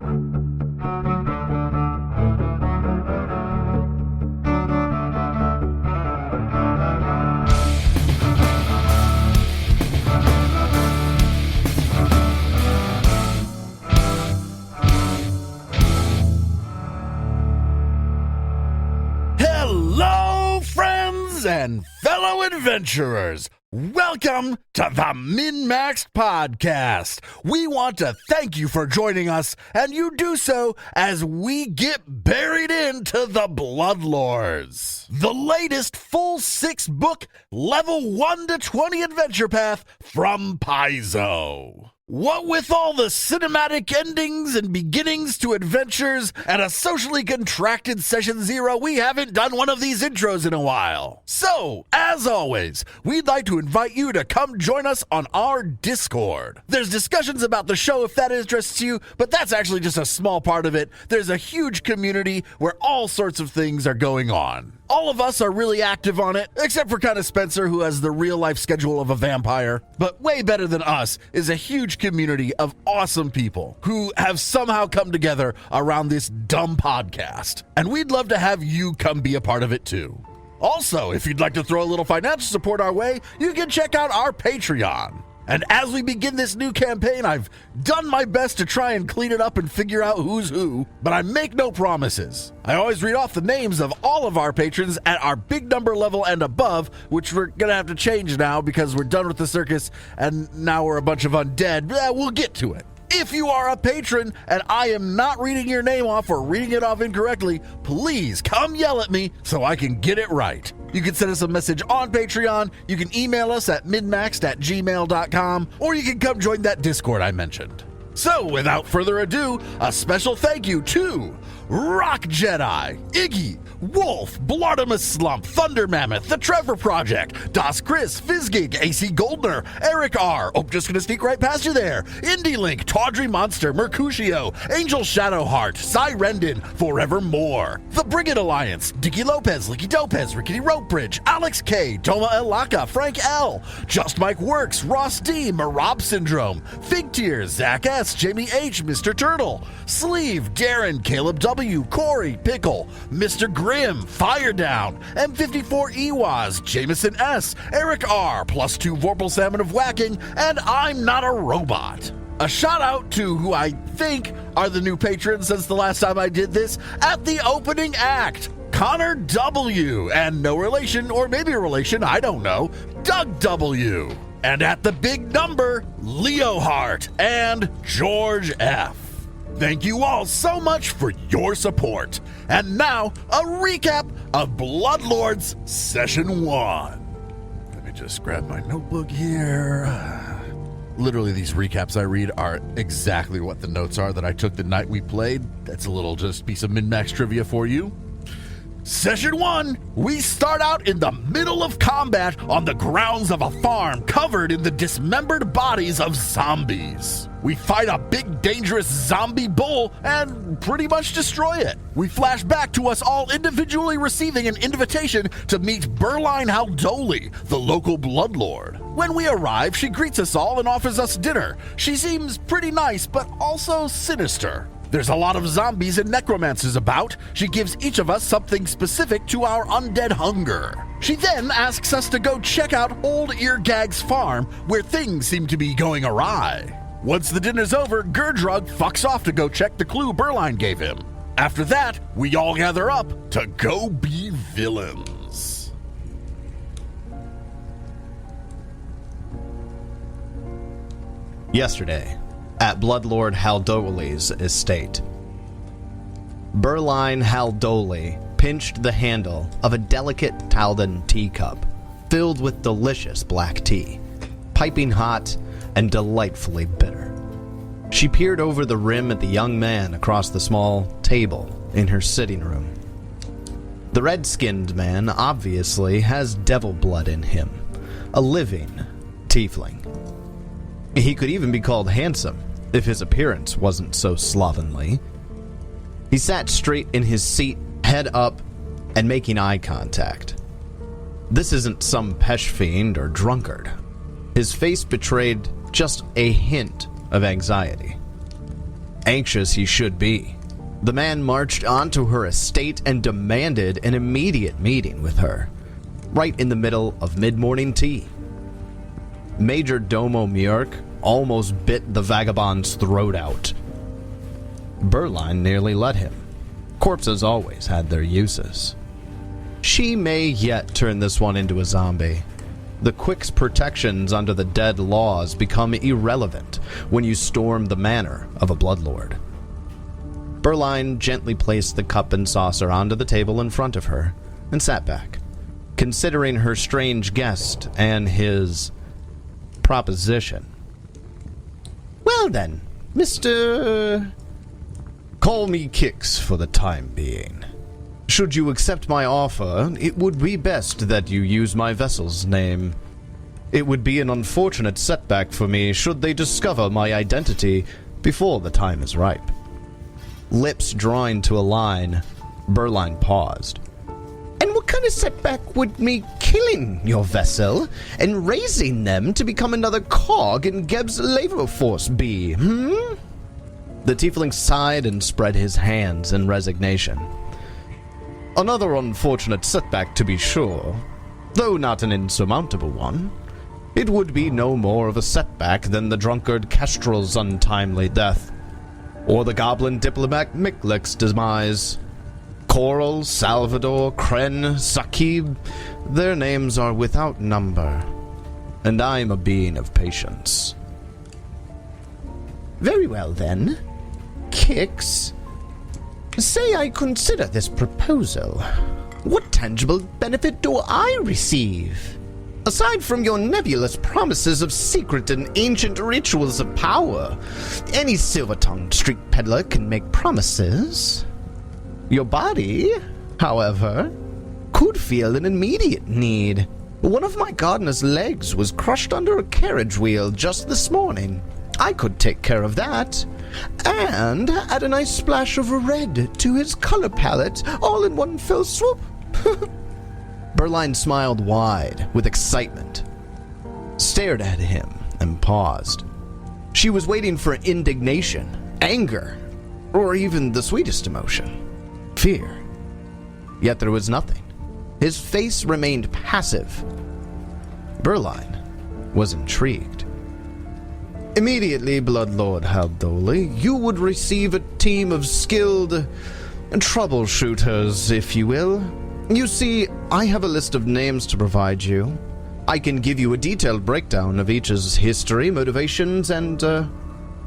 Hello, friends and fellow adventurers. Welcome to the MNmaxed podcast. We want to thank you for joining us, and you do so as we get buried into the Bloodlords, the latest full 6-book level 1 to 20 adventure path from Paizo. What with all the cinematic endings and beginnings to adventures and a socially contracted Session 0, we haven't done one of these intros in a while. So, as always, we'd like to invite you to come join us on our Discord. There's discussions about the show if that interests you, but that's actually just a small part of it. There's a huge community where all sorts of things are going on. All of us are really active on it, except for kind of Spencer, who has the real-life schedule of a vampire. But way better than us is a huge community of awesome people who have somehow come together around this dumb podcast. And we'd love to have you come be a part of it too. Also, if you'd like to throw a little financial support our way, you can check out our Patreon. And as we begin this new campaign, I've done my best to try and clean it up and figure out who's who, but I make no promises. I always read off the names of all of our patrons at our big number level and above, which we're gonna have to change now because we're done with the circus and now we're a bunch of undead. We'll get to it. If you are a patron and I am not reading your name off or reading it off incorrectly, please come yell at me so I can get it right. You can send us a message on Patreon, you can email us at minmaxed@gmail.com, or you can come join that Discord I mentioned. So, without further ado, a special thank you to Rock Jedi, Iggy, Wolf, Blartimus Slump, Thunder Mammoth, The Trevor Project, Das Chris, Fizzgig, AC Goldner, Eric R. Oh, just gonna sneak right past you there. Indie Link, Tawdry Monster, Mercutio, Angel Shadowheart, Cyrendon, Forevermore, The Brigand Alliance, Dicky Lopez, Licky Dopez, Rickety Rope Bridge, Alex K, Toma Elaka, Frank L, Just Mike Works, Ross D, Marab Syndrome, Fig Tears, Zach S, Jamie H, Mr. Turtle, Sleeve, Darren, Caleb W, Corey, Pickle, Mr. Grim, Fire Down, M54 Ewaz, Jameson S, Eric R, +2 Vorpal Salmon of Whacking, and I'm Not a Robot. A shout out to who I think are the new patrons since the last time I did this at the opening act. Connor W, and no relation, or maybe a relation, I don't know, Doug W. And at the big number, Leo Hart and George F. Thank you all so much for your support. And now, a recap of Bloodlords Session 1. Let me just grab my notebook here. Literally, these recaps I read are exactly what the notes are that I took the night we played. That's a little just piece of min-max trivia for you. Session 1, we start out in the middle of combat on the grounds of a farm covered in the dismembered bodies of zombies. We fight a big dangerous zombie bull and pretty much destroy it. We flash back to us all individually receiving an invitation to meet Berline Haldoli, the local bloodlord. When we arrive, she greets us all and offers us dinner. She seems pretty nice, but also sinister. There's a lot of zombies and necromancers about. She gives each of us something specific to our undead hunger. She then asks us to go check out old Eargag's farm, where things seem to be going awry. Once the dinner's over, Gerdrug fucks off to go check the clue Berline gave him. After that, we all gather up to go be villains. Yesterday, at Bloodlord Haldoli's estate, Berline Haldoli pinched the handle of a delicate Taldan teacup filled with delicious black tea, piping hot and delightfully bitter. She peered over the rim at the young man across the small table in her sitting room. The red-skinned man obviously has devil blood in him, a living tiefling. He could even be called handsome if his appearance wasn't so slovenly. He sat straight in his seat, head up, and making eye contact. This isn't some pesh fiend or drunkard. His face betrayed just a hint of anxiety. Anxious he should be. The man marched onto her estate and demanded an immediate meeting with her, right in the middle of mid-morning tea. Major Domo Mjork almost bit the vagabond's throat out. Berline nearly let him. Corpses always had their uses. She may yet turn this one into a zombie. The Quick's protections under the dead laws become irrelevant when you storm the manor of a bloodlord. Berline gently placed the cup and saucer onto the table in front of her and sat back, considering her strange guest and his proposition. Well then, Mr. Call me Kix for the time being. Should you accept my offer, it would be best that you use my vessel's name. It would be an unfortunate setback for me should they discover my identity before the time is ripe. Lips drawing to a line, Berline paused. And what kind of setback would me killing your vessel and raising them to become another cog in Geb's labor force be, The tiefling sighed and spread his hands in resignation. Another unfortunate setback, to be sure, though not an insurmountable one. It would be no more of a setback than the drunkard Kestrel's untimely death, or the goblin diplomat Miklik's demise. Coral, Salvador, Kren, Sakib, their names are without number, and I am a being of patience. Very well then, Kix. Say I consider this proposal. What tangible benefit do I receive? Aside from your nebulous promises of secret and ancient rituals of power, any silver-tongued street peddler can make promises. Your body, however, could feel an immediate need. One of my gardener's legs was crushed under a carriage wheel just this morning. I could take care of that, and add a nice splash of red to his color palette all in one fell swoop. Berline smiled wide with excitement, stared at him, and paused. She was waiting for indignation, anger, or even the sweetest emotion, fear. Yet there was nothing. His face remained passive. Berline was intrigued. Immediately, Bloodlord Haldoli, you would receive a team of skilled troubleshooters, if you will. You see, I have a list of names to provide you. I can give you a detailed breakdown of each's history, motivations, and,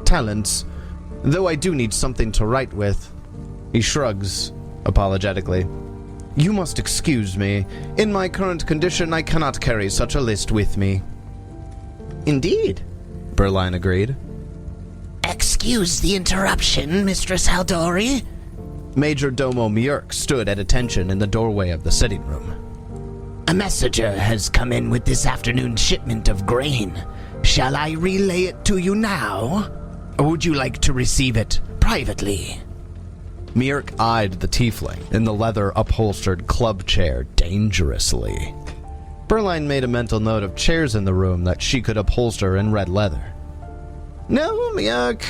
talents, though I do need something to write with. He shrugs, apologetically. You must excuse me. In my current condition, I cannot carry such a list with me. Indeed, Berline agreed. Excuse the interruption, Mistress Haldori. Major Domo Mjork stood at attention in the doorway of the sitting room. A messenger has come in with this afternoon's shipment of grain. Shall I relay it to you now? Or would you like to receive it privately? Mjork eyed the tiefling in the leather-upholstered club chair dangerously. Berline made a mental note of chairs in the room that she could upholster in red leather. No, Mjork,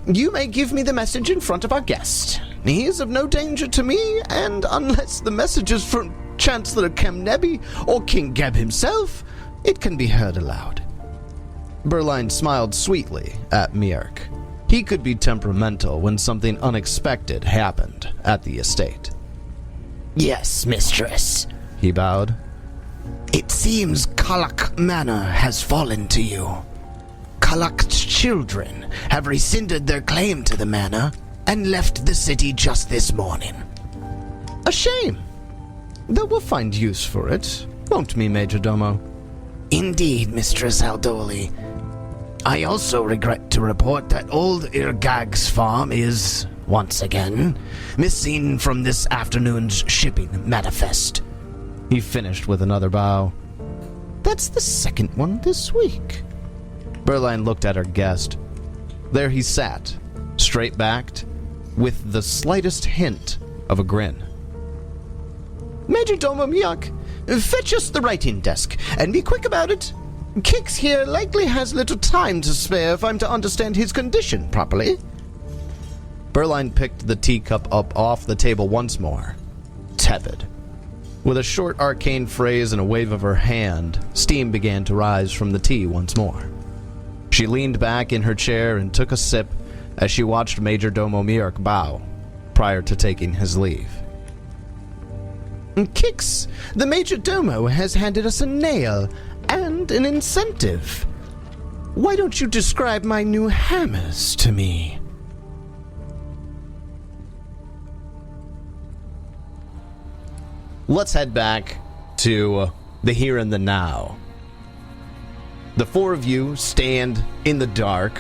you may give me the message in front of our guest. He is of no danger to me, and unless the message is from Chancellor Kemnebi or King Geb himself, it can be heard aloud. Berline smiled sweetly at Mjork. He could be temperamental when something unexpected happened at the estate. Yes, mistress, he bowed. It seems Kalak Manor has fallen to you. Kalak's children have rescinded their claim to the manor and left the city just this morning. A shame. Though we'll find use for it, won't we, Major Domo? Indeed, Mistress Haldoli. I also regret to report that old Eargag's farm is, once again, missing from this afternoon's shipping manifest. He finished with another bow. That's the second one this week. Berline looked at her guest. There he sat, straight-backed, with the slightest hint of a grin. Major Domo Mjork, fetch us the writing desk, and be quick about it. Kix here likely has little time to spare if I'm to understand his condition properly. Berline picked the teacup up off the table once more, tepid. With a short arcane phrase and a wave of her hand, steam began to rise from the tea once more. She leaned back in her chair and took a sip as she watched Major Domo Mirk bow prior to taking his leave. Kix, the Major Domo has handed us a nail and an incentive. Why don't you describe my new hammers to me? Let's head back to the here and the now. The four of you stand in the dark,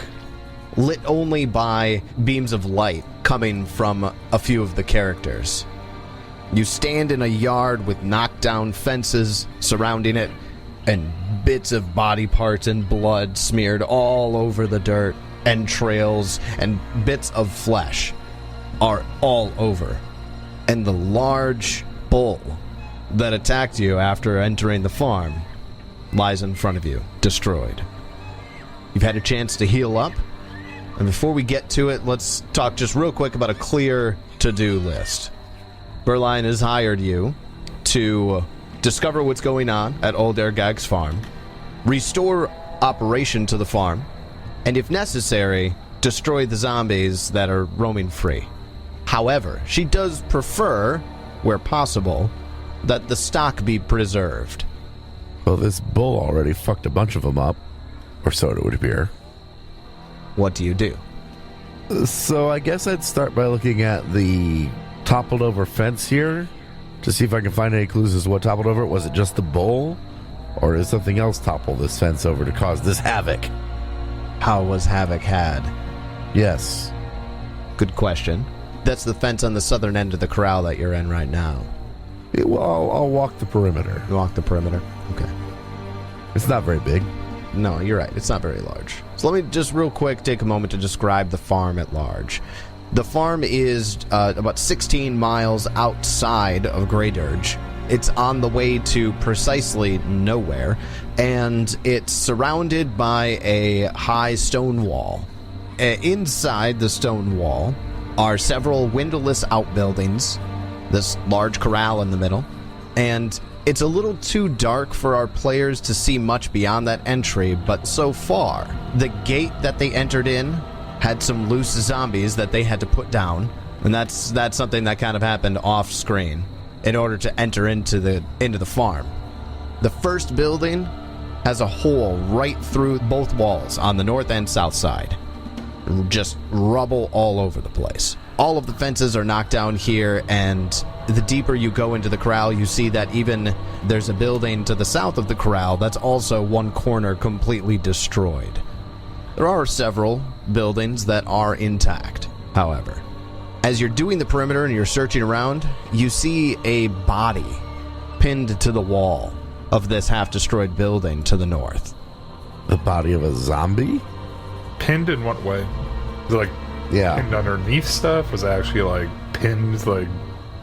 lit only by beams of light coming from a few of the characters. You stand in a yard with knocked-down fences surrounding it, and bits of body parts and blood smeared all over the dirt, entrails and bits of flesh are all over. And the large bull that attacked you after entering the farm lies in front of you, destroyed. You've had a chance to heal up, and before we get to it, let's talk just real quick about a clear to-do list. Berline has hired you to discover what's going on at Old Eargag's farm, restore operation to the farm, and if necessary, destroy the zombies that are roaming free. However, she does prefer, where possible, that the stock be preserved. Well, this bull already fucked a bunch of them up, or so it would appear. What do you do? So I guess I'd start by looking at the toppled over fence here to see if I can find any clues as to what toppled over it. Was it just the bull, or is something else topple this fence over to cause this havoc? How was havoc had? Yes. Good question. That's the fence on the southern end of the corral that you're in right now. Well, I'll walk the perimeter. You walk the perimeter? Okay. It's not very big. No, you're right. It's not very large. So let me just real quick take a moment to describe the farm at large. The farm is about 16 miles outside of Greydirge. It's on the way to precisely nowhere, and it's surrounded by a high stone wall. Inside the stone wall are several windowless outbuildings, this large corral in the middle, and it's a little too dark for our players to see much beyond that entry, but so far, the gate that they entered in had some loose zombies that they had to put down, and that's something that kind of happened off screen in order to enter into the farm. The first building has a hole right through both walls on the north and south side. Just rubble all over the place. All of the fences are knocked down here, and the deeper you go into the corral, you see that even there's a building to the south of the corral that's also one corner completely destroyed. There are several buildings that are intact, however. As you're doing the perimeter and you're searching around, you see a body pinned to the wall of this half-destroyed building to the north. The body of a zombie? Pinned in what way? Is it like pinned underneath stuff? Was it actually like pinned, like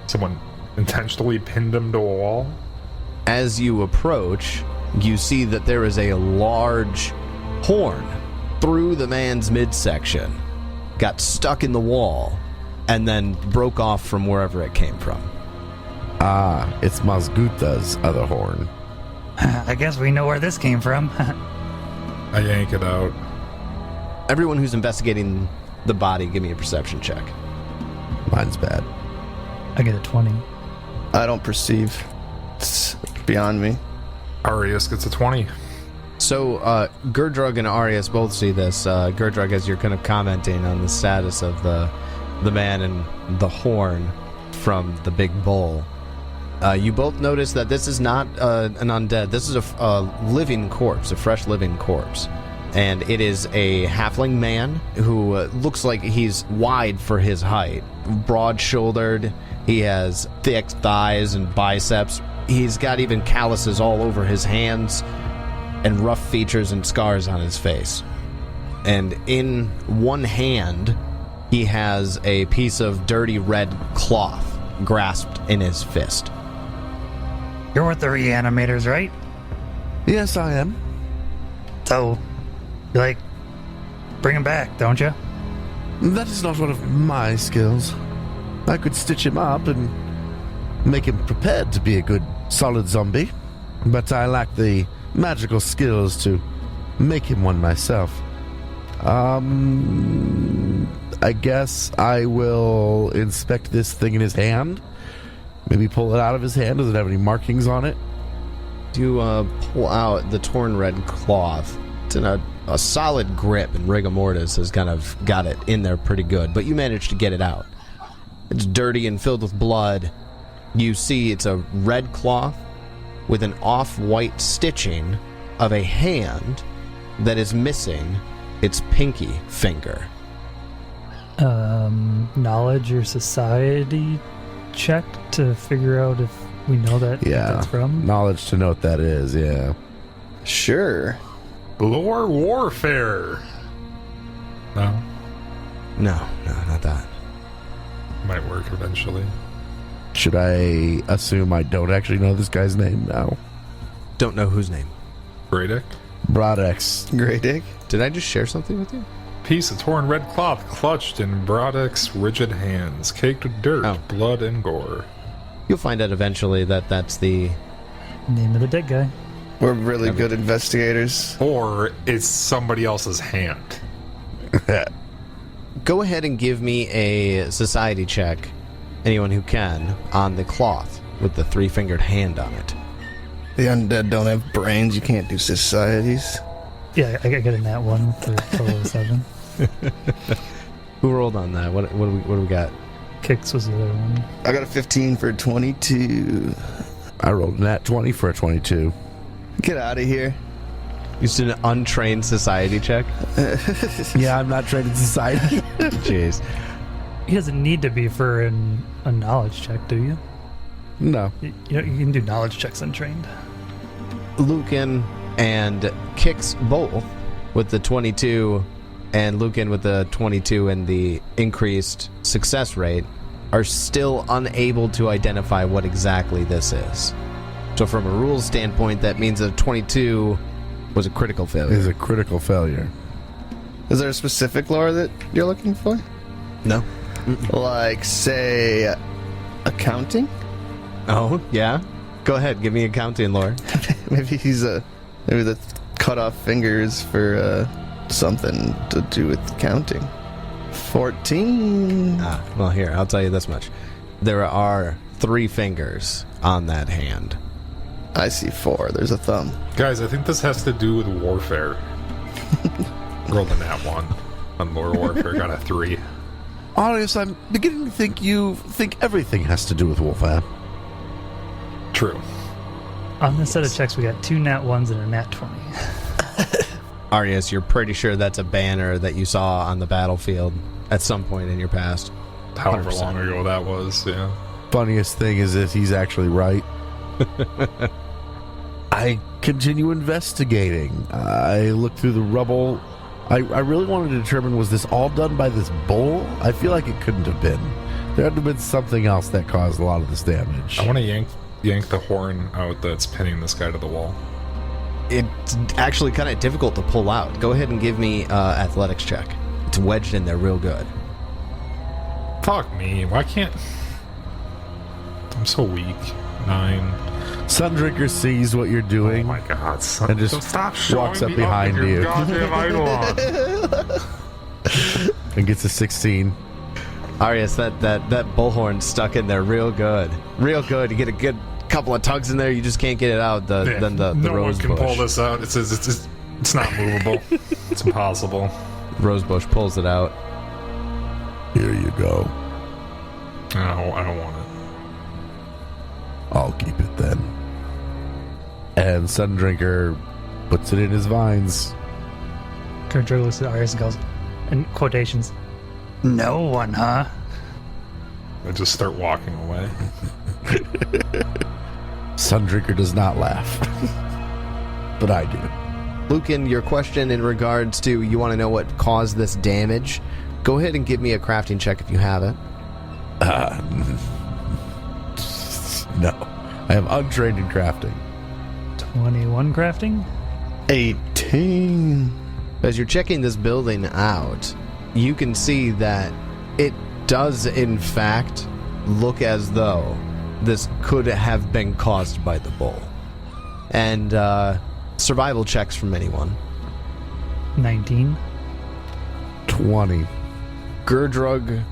someone intentionally pinned him to a wall? As you approach, you see that there is a large horn through the man's midsection, got stuck in the wall, and then broke off from wherever it came from. Ah, it's Mazguta's other horn. I guess we know where this came from. I yank it out. Everyone who's investigating the body, give me a perception check. Mine's bad. I get a 20. I don't perceive. It's beyond me. Arius gets a 20. So, Gerdrug and Arius both see this. Gerdrug, as you're kind of commenting on the status of the man and the horn from the big bull, you both notice that this is not an undead. This is a living corpse, a fresh living corpse. And it is a halfling man who looks like he's wide for his height, broad-shouldered. He has thick thighs and biceps. He's got even calluses all over his hands and rough features and scars on his face. And in one hand, he has a piece of dirty red cloth grasped in his fist. You're with the reanimators, right? Yes, I am. So, you bring him back, don't you? That is not one of my skills. I could stitch him up and make him prepared to be a good, solid zombie, but I lack the magical skills to make him one myself. I guess I will inspect this thing in his hand. Maybe pull it out of his hand. Does it have any markings on it? You pull out the torn red cloth. It's in a solid grip, and rigor mortis has kind of got it in there pretty good, but you managed to get it out. It's dirty and filled with blood. You see it's a red cloth with an off-white stitching of a hand that is missing its pinky finger. Knowledge or society check to figure out if we know that what that's from? Knowledge to know what that is, yeah. Sure. Lore warfare. No, No, not that. might work eventually. Should I assume I don't actually know this guy's name now? Don't know whose name. Bradick. Broadex. Great dick. Did I just share something with you? Piece of torn red cloth clutched in Bradick's rigid hands, caked with dirt, blood, and gore. You'll find out eventually that that's the... Name of the dead guy. We're really good investigators. Or it's somebody else's hand. Go ahead and give me a society check, anyone who can, on the cloth with the three-fingered hand on it. The undead don't have brains. You can't do societies. Yeah, I got a nat 1 for total of 7. Who rolled on that? What do we got? Kicks was the other one. I got a 15 for 22. I rolled a nat 20 for a 22. Get out of here. You did an untrained society check? Yeah, I'm not trained in society. Jeez. He doesn't need to be for a knowledge check, do you? No. You can do knowledge checks untrained. Lucan and Kicks both with the 22, and Lucan with the 22 and the increased success rate are still unable to identify what exactly this is. So from a rules standpoint, that means that a 22 was a critical failure. Is a critical failure. Is there a specific lore that you're looking for? No. Like, say, accounting? Oh, yeah? Go ahead, give me accounting lore. Maybe maybe the cut off fingers for something to do with counting. 14. Well, here, I'll tell you this much. There are 3 fingers on that hand. I see 4. There's a thumb. Guys, I think this has to do with warfare. Rolled a nat 1 on lore warfare, got a 3. Arius, I'm beginning to think you think everything has to do with warfare. True. On this set of checks, we got 2 nat 1s and a nat 20. Arius, you're pretty sure that's a banner that you saw on the battlefield at some point in your past. However 100%. long ago that was, yeah. Funniest thing is if he's actually right. I continue investigating. I look through the rubble. I really wanted to determine, was this all done by this bull? I feel like it couldn't have been. There had to have been something else that caused a lot of this damage. I want to yank the horn out that's pinning this guy to the wall. It's actually kind of difficult to pull out. Go ahead and give me athletics check. It's wedged in there real good. Fuck me. Why can't... I'm so weak. 9. Sundrinker sees what you're doing. Oh my god, son. And just Don't stop showing walks up me behind with your you. goddamn idol. And gets a 16. Arius, that bullhorn stuck in there real good. Real good. You get a good couple of tugs in there, you just can't get it out. Then the no rose one can bush. pull this out. It's not movable. It's impossible. Rosebush pulls it out. Here you go. I don't want it. I'll keep it then. And Sundrinker puts it in his vines. Kurt looks at Arius and goes, in quotations, "No one, huh?" I just start walking away. Sundrinker does not laugh. But I do. Lucan, your question in regards to you want to know what caused this damage, go ahead and give me a crafting check if you have it. No. I am untrained in crafting. 21 crafting? 18. As you're checking this building out, you can see that it does, in fact, look as though this could have been caused by the bull. And survival checks from anyone. 19. 20. Gurdrug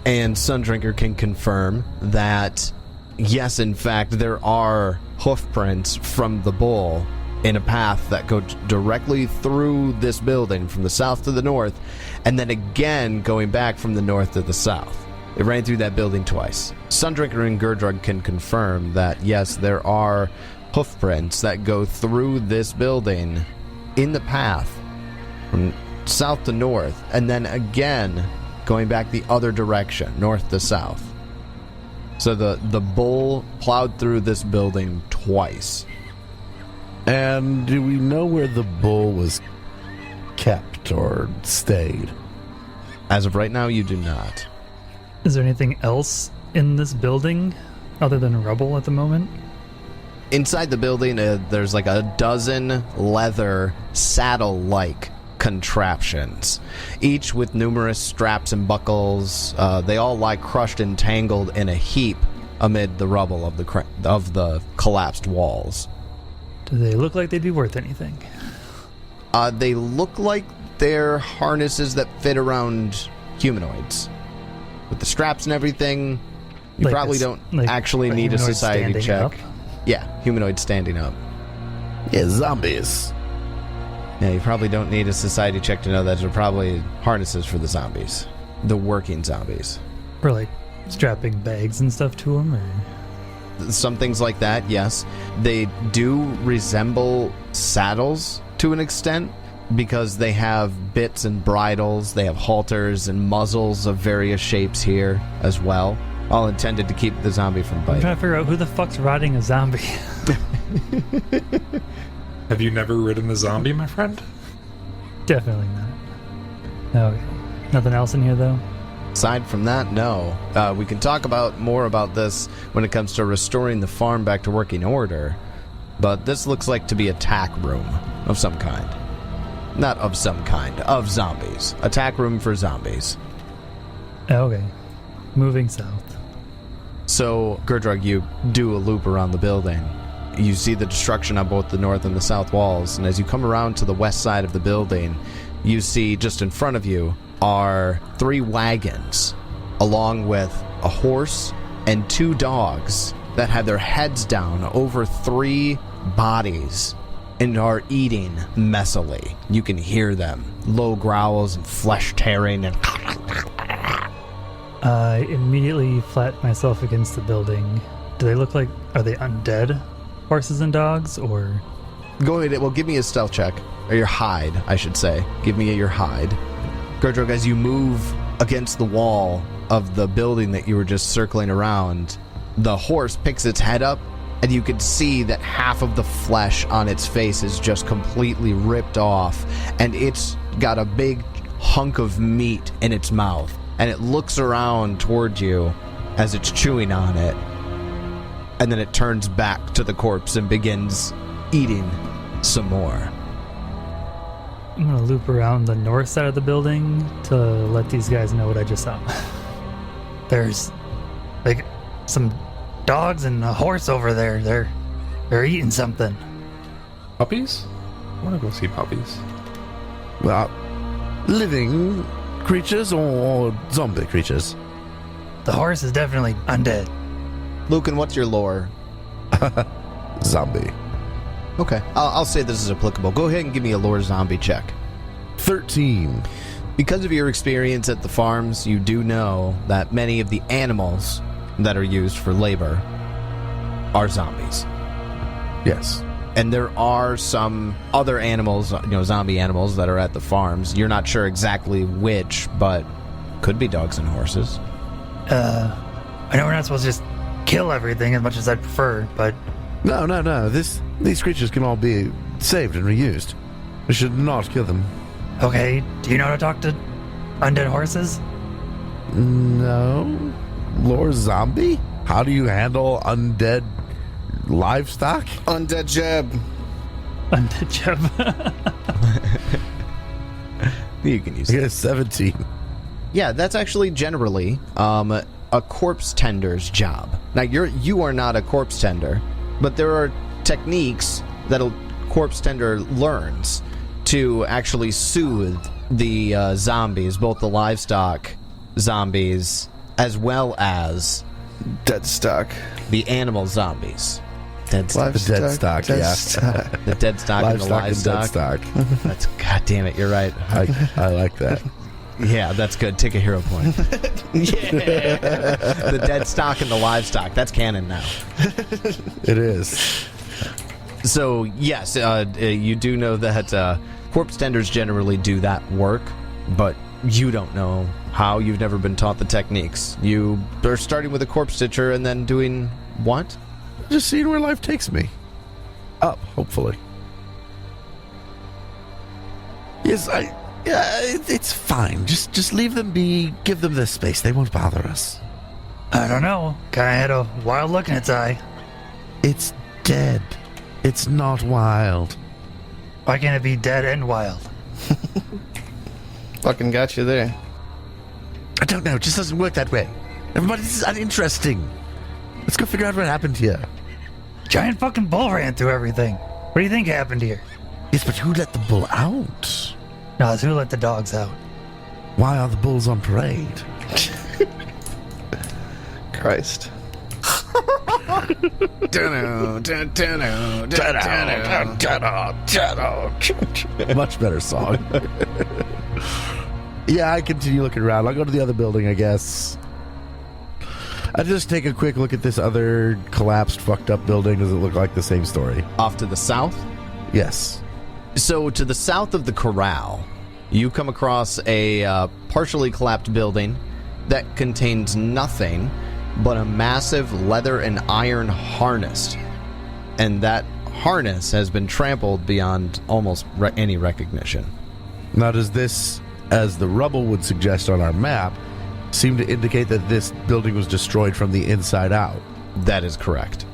and Sundrinker can confirm that, yes, in fact, there are hoof prints from the bull in a path that go directly through this building from the south to the north, and then again going back from the north to the south. It ran through that building twice. Sundrinker and Gurdrug can confirm that, yes, there are hoof prints that go through this building in the path from south to north, and then again going back the other direction, north to south. So the bull plowed through this building twice. And do we know where the bull was kept or stayed? As of right now, you do not. Is there anything else in this building other than rubble at the moment? Inside the building, there's like a dozen leather saddle-like contraptions, each with numerous straps and buckles. They all lie crushed and tangled in a heap amid the rubble of the collapsed walls. Do they look like they'd be worth anything? They look like they're harnesses that fit around humanoids. With the straps and everything, you Like probably a s- don't like actually a need a humanoid society standing check. up? Yeah, humanoid standing up. Yeah, zombies. Yeah, you probably don't need a society check to know that they're probably harnesses for the zombies. The working zombies. Or like strapping bags and stuff to them? Or... Some things like that, yes. They do resemble saddles to an extent because they have bits and bridles, they have halters and muzzles of various shapes here as well, all intended to keep the zombie from I'm biting. trying to figure out who the fuck's riding a zombie. Have you never ridden a zombie, my friend? Definitely not. Okay. Nothing else in here, though? Aside from that, no. We can talk more about this when it comes to restoring the farm back to working order, but this looks like to be a tack room of some kind. Not of some kind, of zombies. A tack room for zombies. Okay. Moving south. So, Gurdrug, you do a loop around the building. You see the destruction on both the north and the south walls, and as you come around to the west side of the building, you see just in front of you are 3 wagons, along with a horse and 2 dogs that have their heads down over 3 bodies and are eating messily. You can hear them. Low growls and flesh tearing and... I immediately flat myself against the building. Do they look like... Are they undead horses and dogs, or... Go ahead. Well, give me a stealth check. Or your hide, I should say. Give me your hide. Gurdrug, as you move against the wall of the building that you were just circling around, the horse picks its head up, and you can see that half of the flesh on its face is just completely ripped off, and it's got a big hunk of meat in its mouth, and it looks around toward you as it's chewing on it, and then it turns back to the corpse and begins eating some more. I'm gonna loop around the north side of the building to let these guys know what I just saw. There's like some dogs and a horse over there. They're eating something. Puppies? I want to go see puppies. Well, living creatures or zombie creatures? The horse is definitely undead. Lucan, what's your lore? Zombie. Okay, I'll say this is applicable. Go ahead and give me a lore zombie check. 13. Because of your experience at the farms, you do know that many of the animals that are used for labor are zombies. Yes. And there are some other animals, zombie animals that are at the farms. You're not sure exactly which, but could be dogs and horses. I know we're not supposed to just kill everything as much as I'd prefer, but... No. These creatures can all be saved and reused. We should not kill them. Okay, do you know how to talk to undead horses? No. Lore zombie? How do you handle undead livestock? Undead Jeb. Undead Jeb. You can use I it. guess 17. Yeah, that's actually generally a corpse tender's job. Now, you are not a corpse tender, but there are techniques that a corpse tender learns to actually soothe the zombies, both the livestock zombies as well as Deadstock. the animal zombies. Livestock, The Deadstock, yeah. The deadstock and the livestock. and Deadstock. That's, god damn it, you're right. I like that. Yeah, that's good. Take a hero point. Yeah. The deadstock and the livestock. That's canon now. It is. So, yes, you do know that corpse tenders generally do that work, but you don't know how. You've never been taught the techniques. You are starting with a corpse stitcher and then doing what? Just seeing where life takes me. Up, hopefully. Yes, it's fine. Just leave them be. Give them this space. They won't bother us. I don't know. Kind of had a wild look in its eye. It's dead. It's not wild. Why can't it be dead and wild? Fucking got you there. I don't know. It just doesn't work that way. Everybody, this is uninteresting. Let's go figure out what happened here. Giant fucking bull ran through everything. What do you think happened here? Yes, but who let the bull out? No, it's who let the dogs out. Why are the bulls on parade? Christ. Much better song. Yeah, I continue looking around. I'll go to the other building, I guess. I'll just take a quick look at this other collapsed, fucked up building. Does it look like the same story? Off to the south? Yes. So, to the south of the corral, you come across a partially collapsed building that contains nothing but a massive leather and iron harness. And that harness has been trampled beyond almost any recognition. Now, does this, as the rubble would suggest on our map, seem to indicate that this building was destroyed from the inside out? That is correct.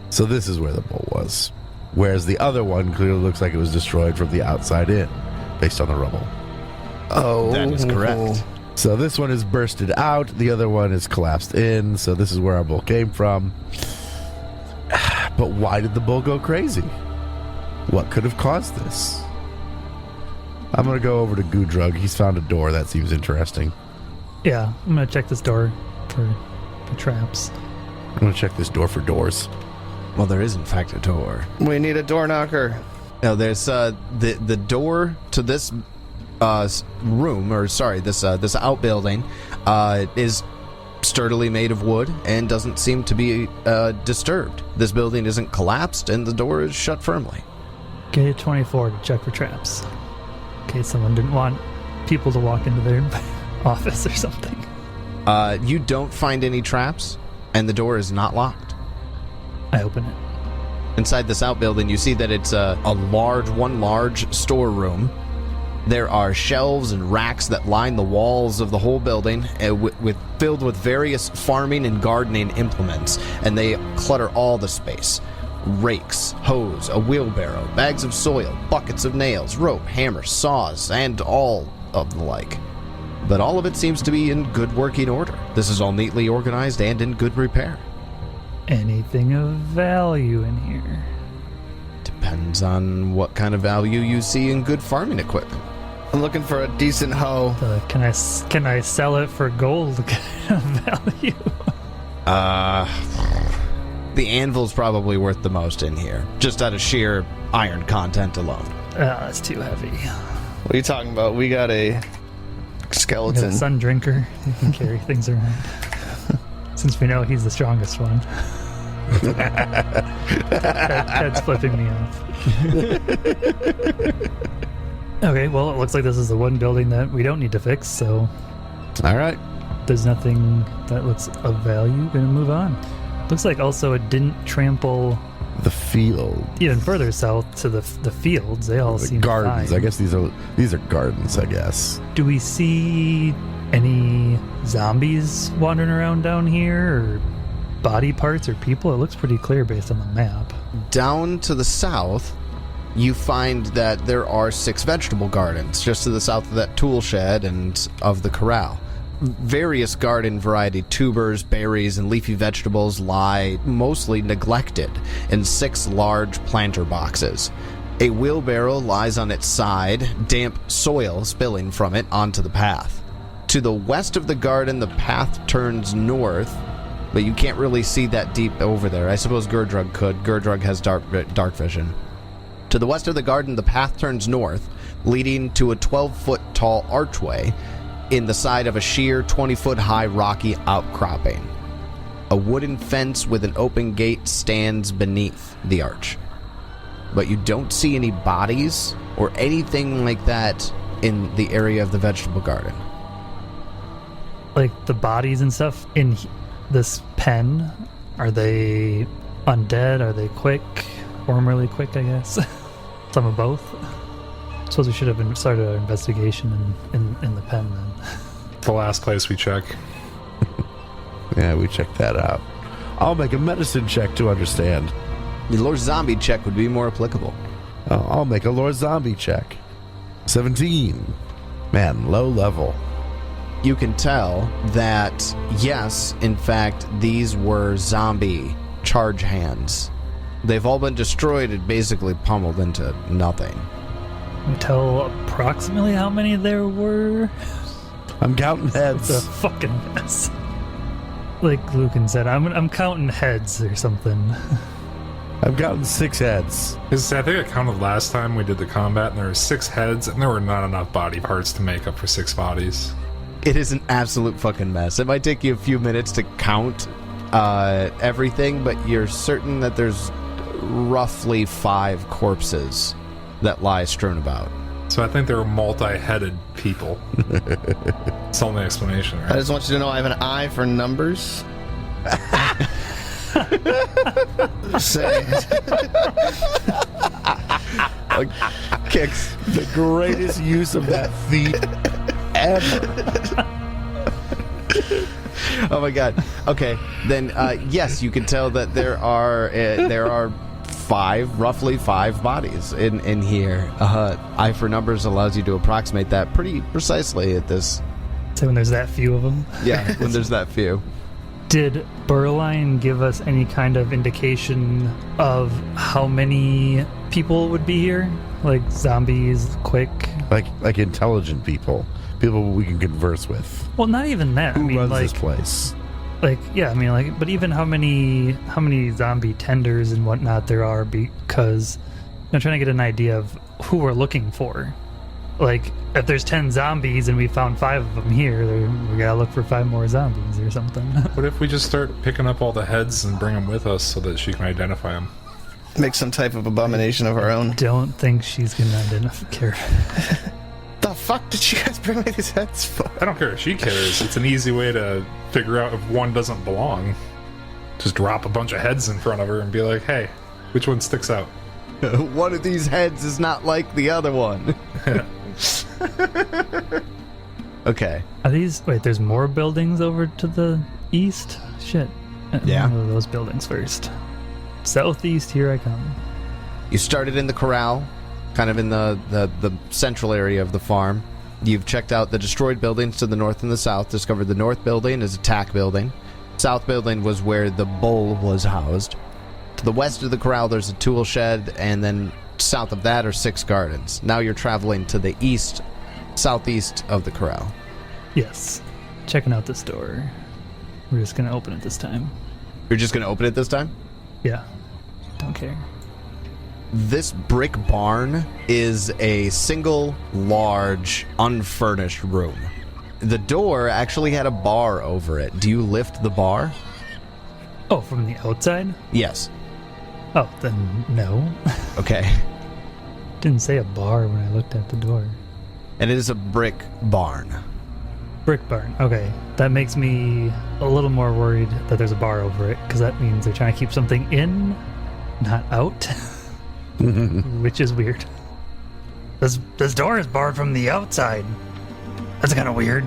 So this is where the bull was. Whereas the other one clearly looks like it was destroyed from the outside in, based on the rubble. Oh. That is correct. So this one is bursted out, the other one is collapsed in, so this is where our bull came from. But why did the bull go crazy? What could have caused this? I'm going to go over to Gudrug. He's found a door. That seems interesting. Yeah, I'm gonna check this door for traps. I'm going to check this door for doors. Well, there is in fact a door. We need a door knocker. No, there's the door to this room, or sorry, this outbuilding is sturdily made of wood and doesn't seem to be disturbed. This building isn't collapsed, and the door is shut firmly. Get 24 to check for traps, in case someone didn't want people to walk into their office or something. You don't find any traps, and the door is not locked. I open it. Inside this outbuilding, you see that it's a large storeroom. There are shelves and racks that line the walls of the whole building, filled with various farming and gardening implements, and they clutter all the space. Rakes, hose, a wheelbarrow, bags of soil, buckets of nails, rope, hammers, saws, and all of the like. But all of it seems to be in good working order. This is all neatly organized and in good repair. Anything of value in here? Depends on what kind of value you see in good farming equipment. I'm looking for a decent hoe. Can I sell it for gold kind of value? The anvil's probably worth the most in here, just out of sheer iron content alone. That's too heavy. What are you talking about? We got a I got skeleton. a sun drinker. He can carry things around. Since we know he's the strongest one. Ted's flipping me off. Okay, well, it looks like this is the one building that we don't need to fix, so All right. there's nothing that looks of value. Gonna move on. Looks like also it didn't trample The field. even further south to the fields. They all The seem gardens. fine. I guess these are gardens, I guess. Do we see any zombies wandering around down here, or body parts or people? It looks pretty clear based on the map. Down to the south, you find that there are 6 vegetable gardens just to the south of that tool shed and of the corral. various garden variety tubers, berries, and leafy vegetables lie mostly neglected in 6 large planter boxes. A wheelbarrow lies on its side, damp soil spilling from it onto the path. To the west of the garden, the path turns north, but you can't really see that deep over there. I suppose Eargag could. Eargag has dark vision. To the west of the garden, the path turns north, leading to a 12-foot tall archway in the side of a sheer 20-foot high rocky outcropping. A wooden fence with an open gate stands beneath the arch. But you don't see any bodies or anything like that in the area of the vegetable garden. Like the bodies and stuff in this pen, are they undead? Are they quick? Formerly quick, I guess. Some of both. Suppose we should have started our investigation in the pen then. The last place we check. Yeah, we checked that out. I'll make a medicine check to understand. The lore zombie check would be more applicable. I'll make a lore zombie check. 17. Man, low level. You can tell that, yes, in fact, these were zombie charge hands. They've all been destroyed and basically pummeled into nothing. Can we tell approximately how many there were? I'm counting heads. It's a fucking mess. Like Lucan said, I'm counting heads or something. I've gotten 6 heads. I think I counted last time we did the combat, and there were 6 heads, and there were not enough body parts to make up for 6 bodies. It is an absolute fucking mess. It might take you a few minutes to count everything, but you're certain that there's roughly 5 corpses that lie strewn about. So I think they were multi-headed people. It's the only explanation, right? I just want you to know I have an eye for numbers. Say Kicks the greatest use of that feat ever. Oh my god. Okay, then yes, you can tell that there are 5, roughly 5 bodies in here. Eye for numbers allows you to approximate that pretty precisely at this. So when there's that few of them? Yeah, when there's that few. Did Burline give us any kind of indication of how many people would be here? Like zombies, quick? Like intelligent people. People we can converse with. Well, not even that. Who I mean, runs like, this place? Like, yeah, I mean, like, but even how many zombie tenders and whatnot there are, because I'm trying to get an idea of who we're looking for. Like, if there's 10 zombies and we found 5 of them here, we gotta look for 5 more zombies or something. What if we just start picking up all the heads and bring them with us so that she can identify them? make some type of abomination of our own. Don't think she's gonna identify. The fuck did you guys bring me these heads for? I don't care if she cares. It's an easy way to figure out if one doesn't belong. Just drop a bunch of heads in front of her and be like, hey, which one sticks out? One of these heads is not like the other one. Okay. Are these... Wait, there's more buildings over to the east? Shit. Yeah. One of those buildings first. Southeast, here I come. You started in the corral, kind of in the central area of the farm. You've checked out the destroyed buildings to the north and the south, discovered the north building is a tack building. South building was where the bull was housed. To the west of the corral, there's a tool shed, and then south of that are 6 gardens. Now you're traveling to the east, southeast of the corral. Yes. Checking out this door. We're just gonna open it this time. You're just going to open it this time? Yeah. Don't care. This brick barn is a single, large, unfurnished room. The door actually had a bar over it. Do you lift the bar? Oh, from the outside? Yes. Oh, then no. Okay. Didn't say a bar when I looked at the door. And it is a brick barn. Brick barn. Okay. That makes me a little more worried that there's a bar over it, because that means they're trying to keep something in, not out. Which is weird. This door is barred from the outside. That's kind of weird.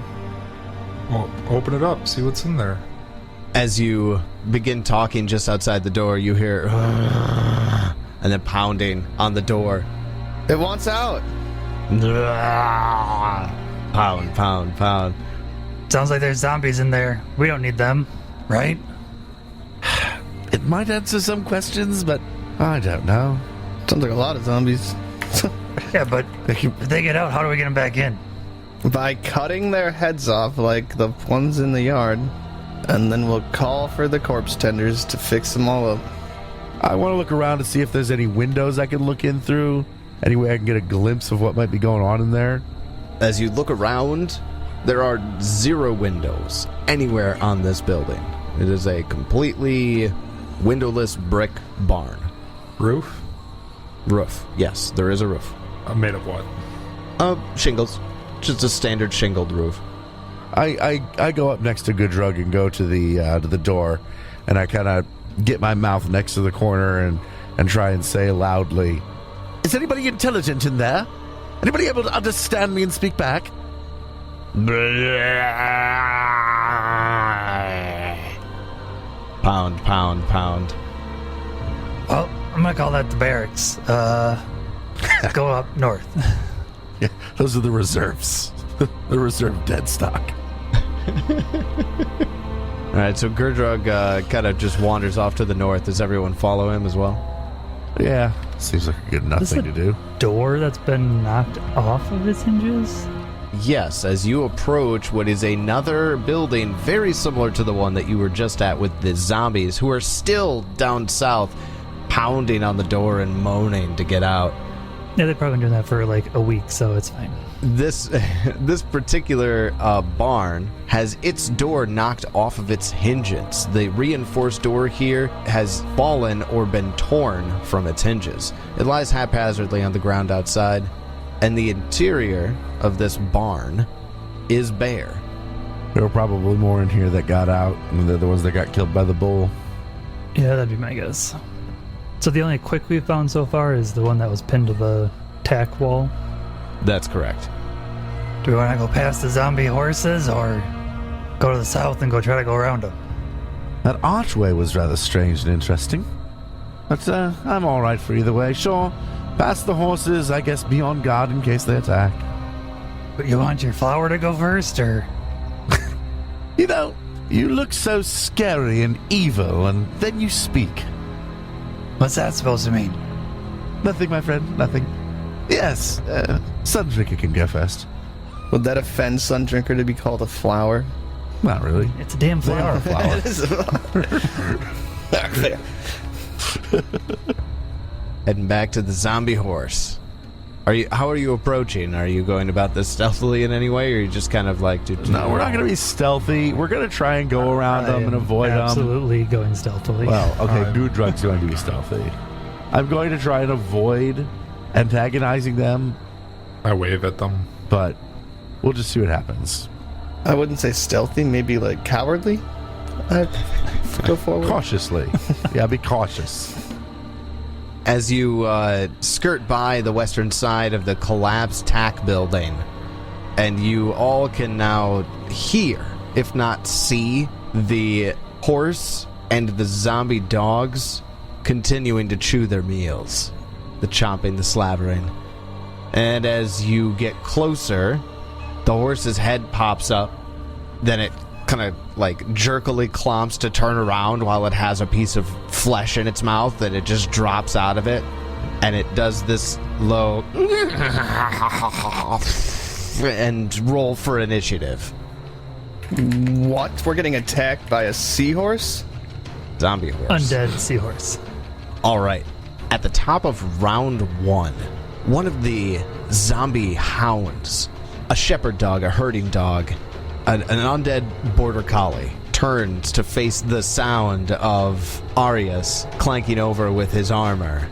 Well, open it up, see what's in there. As you begin talking just outside the door, you hear and then pounding on the door. It wants out. Pound, pound, pound. Sounds like there's zombies in there. We don't need them, right? It might answer some questions, but I don't know. Sounds like a lot of zombies. Yeah, but if they get out, how do we get them back in? By cutting their heads off like the ones in the yard, and then we'll call for the corpse tenders to fix them all up. I want to look around to see if there's any windows I can look in through. Any way I can get a glimpse of what might be going on in there. As you look around, there are 0 windows anywhere on this building. It is a completely windowless brick barn. Roof? Roof. Yes, there is a roof. Made of what? Shingles. Just a standard shingled roof. I go up next to Goodrug and go to the door, and I kind of get my mouth next to the corner and try and say loudly, "Is anybody intelligent in there? Anybody able to understand me and speak back?" Pound, pound, pound. Well, I'm gonna call that the barracks. Go up north. Yeah, those are the reserves. The reserve Deadstock. All right, so Gurdrug kind of just wanders off to the north. Does everyone follow him as well? Yeah, seems like a good enough thing to do. Door that's been knocked off of its hinges? Yes, as you approach what is another building very similar to the one that you were just at with the zombies, who are still down south, pounding on the door and moaning to get out. Yeah, they've probably been doing that for like a week, so it's fine. This particular barn has its door knocked off of its hinges. The reinforced door here has fallen or been torn from its hinges. It lies haphazardly on the ground outside, and the interior of this barn is bare. There were probably more in here that got out, and they're the ones that got killed by the bull. Yeah, that'd be my guess. So the only quick we've found so far is the one that was pinned to the tack wall. That's correct. Do we want to go past the zombie horses or go to the south and go try to go around them? That archway was rather strange and interesting. But I'm all right for either way. Sure, past the horses, I guess be on guard in case they attack. But you want your flower to go first, or? You know, you look so scary and evil, and then you speak. What's that supposed to mean? Nothing, my friend, nothing. Yes, Sundrinker can go first. Would that offend Sundrinker to be called a flower? Not really. It's a damn They are flower. a flower. Heading back to the zombie horse. How are you approaching? Are you going about this stealthily in any way, or are you just kind of like... No, we're not going to be stealthy. We're going to try and go around them and avoid them. Absolutely going stealthily. Well, okay, Goodrug's going to be stealthy. I'm going to try and avoid antagonizing them, I wave at them. but we'll just see what happens. I wouldn't say stealthy, maybe like cowardly. Go forward. Cautiously. Yeah, be cautious. As you skirt by the western side of the collapsed tack building, and you all can now hear, if not see, the horse and the zombie dogs continuing to chew their meals. The chomping, the slavering. And as you get closer, the horse's head pops up, then it kind of like jerkily clomps to turn around while it has a piece of flesh in its mouth, and it just drops out of it, and it does this low and roll for initiative. What? We're getting attacked by a seahorse? Zombie horse. Undead seahorse. All right. At the top of round one of the zombie hounds, a shepherd dog, a herding dog, an undead border collie, turns to face the sound of Arius clanking over with his armor.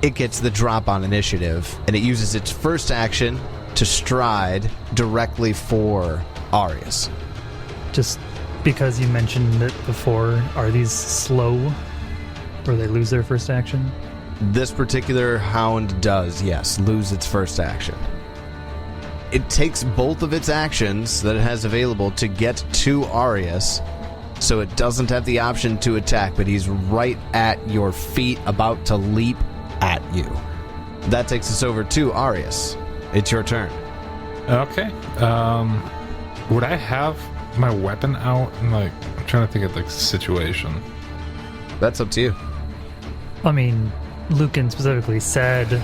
It gets the drop on initiative, and it uses its first action to stride directly for Arius. Just because you mentioned it before, are these slow? Or they lose their first action? This particular hound does, yes, lose its first action. It takes both of its actions that it has available to get to Arius, so it doesn't have the option to attack, but he's right at your feet, about to leap at you. That takes us over to Arius. It's your turn. Okay. Would I have my weapon out? And like, I'm trying to think of like the situation. That's up to you. I mean, Lucan specifically said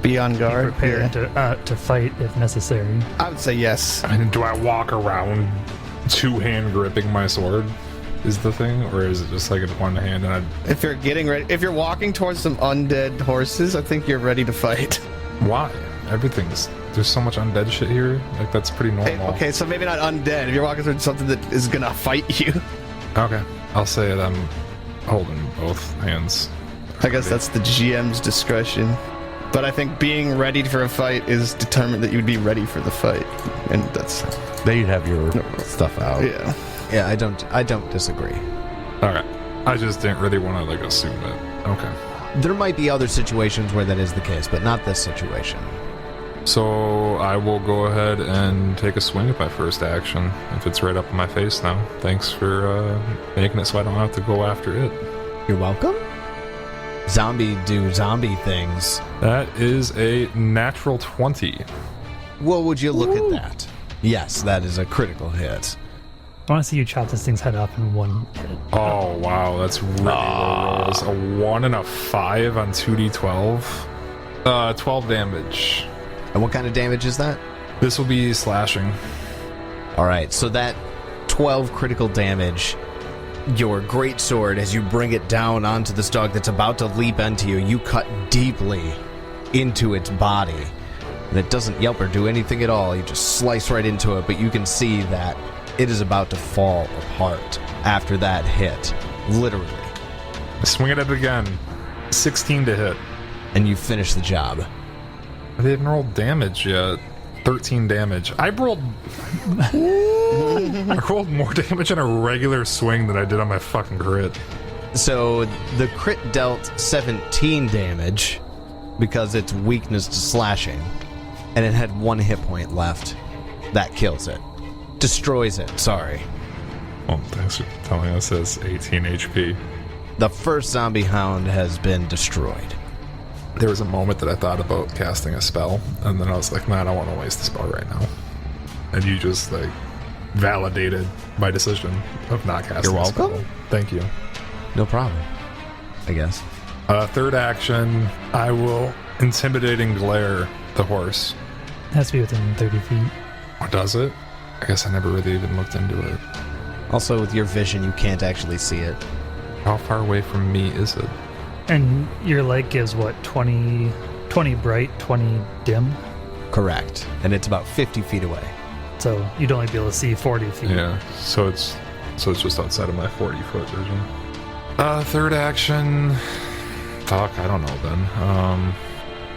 Be on be guard. prepared to fight if necessary. I would say yes. I mean, do I walk around two-hand gripping my sword? Is the thing, or is it just like in one hand? And If you're getting ready, if you're walking towards some undead horses, I think you're ready to fight. why? There's so much undead shit here. Like that's pretty normal. Okay, so maybe not undead. If you're walking towards something that is gonna fight you, Okay, I'll say it. I'm holding both hands. I guess that's the GM's discretion. But I think being ready for a fight is determined that you would be ready for the fight, and that's Then you'd have your stuff out. yeah. Yeah, I don't disagree. Okay, I just didn't really want to like assume it. Okay. There might be other situations where that is the case, but not this situation. So I will go ahead and take a swing at my first action if it's right up in my face now. Thanks for making it so I don't have to go after it. You're welcome. Zombie do zombie things. That is a natural 20. Well, would you look at that? Yes, that is a critical hit. I want to see you chop this thing's head off in one hit. Oh wow, that's really low rolls. A 1 and a 5 on 2d12. 12 damage. And what kind of damage is that? This will be slashing. All right, so that 12 critical damage, your great sword, as you bring it down onto this dog that's about to leap into you, you cut deeply into its body. And it doesn't yelp or do anything at all. You just slice right into it, but you can see that it is about to fall apart after that hit. Literally. Swing it at it again. 16 to hit. And you finish the job. I didn't roll damage yet. 13 damage. I rolled more damage in a regular swing than I did on my fucking crit. So the crit dealt 17 damage because it's weakness to slashing, and it had 1 hit point left. That kills it. Destroys it, sorry. Well, thanks for telling us it's 18 HP. The first zombie hound has been destroyed. There was a moment that I thought about casting a spell, and then I was like, man, I don't want to waste the spell right now. And you just, like, validated my decision of not casting You're a spell. welcome. Thank you. No problem, I guess. Third action, I will intimidate and glare the horse. It has to be within 30 feet. Or does it? I guess I never really even looked into it. Also, with your vision, you can't actually see it. How far away from me is it? And your light gives what, 20 bright, 20 dim? Correct. And it's about 50 feet away. So you'd only be able to see 40 feet. Yeah, so it's just outside of my 40-foot vision. Third action. Fuck, I don't know then.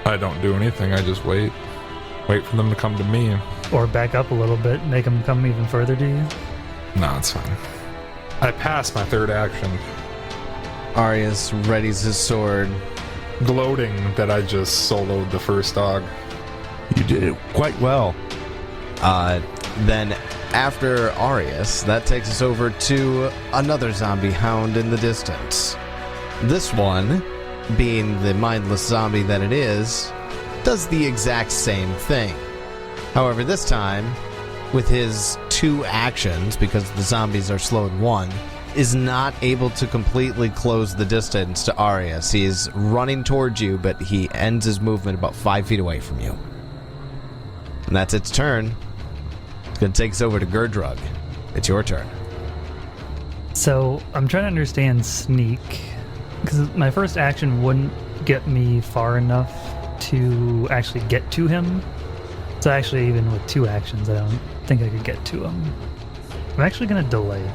I don't do anything, I just wait. Wait for them to come to me. Or back up a little bit, make them come even further to you. Nah, it's fine. I passed my third action. Arius readies his sword. Gloating that I just soloed the first dog. You did it quite well. Then after Arius, that takes us over to another zombie hound in the distance. This one, being the mindless zombie that it is, does the exact same thing. However, this time, with his 2 actions, because the zombies are slowed 1, is not able to completely close the distance to Arius. He is running towards you, but he ends his movement about 5 feet away from you. And that's its turn. It's going to take us over to Gerdrug. It's your turn. So I'm trying to understand sneak, because my first action wouldn't get me far enough to actually get to him. So actually, even with 2 actions, I don't think I could get to him. I'm actually going to delay.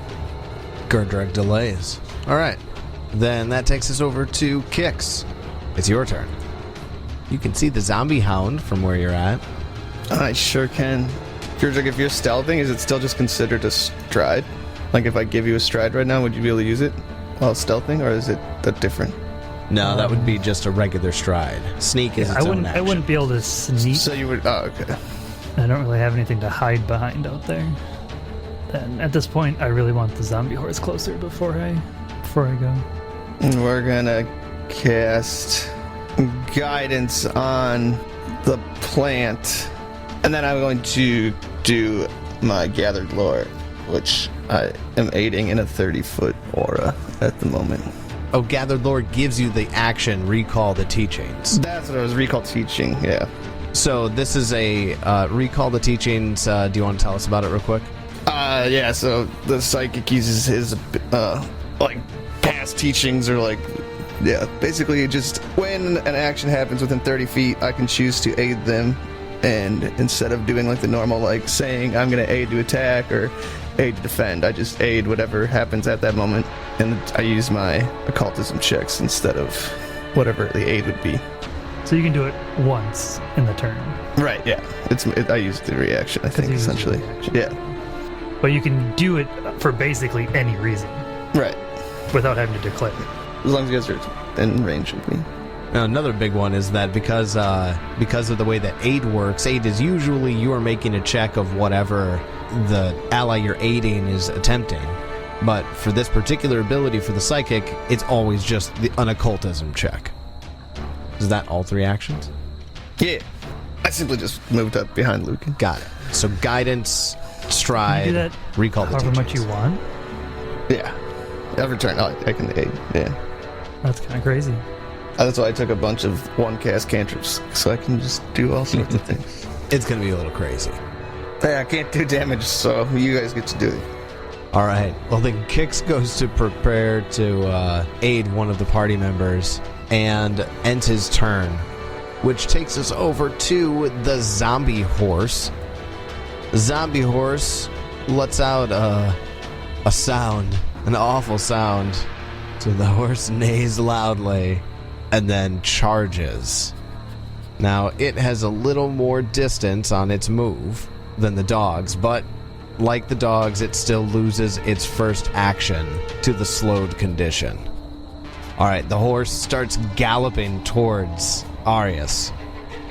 Gerdrug delays. All right. Then that takes us over to Kix. It's your turn. You can see the zombie hound from where you're at. I sure can. Gerdrug, if you're stealthing, is it still just considered a stride? Like if I give you a stride right now, would you be able to use it while stealthing, or is it that different? No, that would be just a regular stride. Sneak is its own action. I wouldn't be able to sneak. So you would. Oh, okay. I don't really have anything to hide behind out there. And at this point, I really want the zombie horse closer before I go. And we're gonna cast guidance on the plant, and then I'm going to do my gathered lore. which I am aiding in a 30-foot aura at the moment. Oh, Gathered Lore gives you the action Recall the Teachings. That's what I was recall teaching, yeah. So this is a Recall the Teachings. Do you want to tell us about it real quick? Yeah, so the psychic uses his, like, past teachings or, like, yeah, basically just when an action happens within 30 feet, I can choose to aid them, and instead of doing, like, the normal, like, saying I'm going to aid to attack or aid to defend, I just aid whatever happens at that moment, and I use my occultism checks instead of whatever the aid would be. So you can do it once in the turn. Right, yeah. I use the reaction, I think, You use the essentially. reaction. Yeah. But you can do it for basically any reason Right. without having to declare. As long as you guys are in range of me. Now, another big one is that because of the way that aid works, aid is usually you are making a check of whatever the ally you're aiding is attempting. But for this particular ability for the psychic, it's always just an occultism check. Is that all 3 actions? Yeah. I simply just moved up behind Lucan. Got it. So guidance, You stride, do that recall the however much teachings. you want. Yeah. Every turn I can aid. Yeah. That's kind of crazy. That's why I took a bunch of 1-cast cantrips, so I can just do all sorts of things. It's going to be a little crazy. Hey, I can't do damage, so you guys get to do it. All right. Well, then Kix goes to prepare to aid one of the party members and ends his turn, which takes us over to the zombie horse. Zombie horse lets out a sound, an awful sound. So the horse neighs loudly and then charges. Now, it has a little more distance on its move than the dogs, but like the dogs, it still loses its first action to the slowed condition. Alright, the horse starts galloping towards Arius.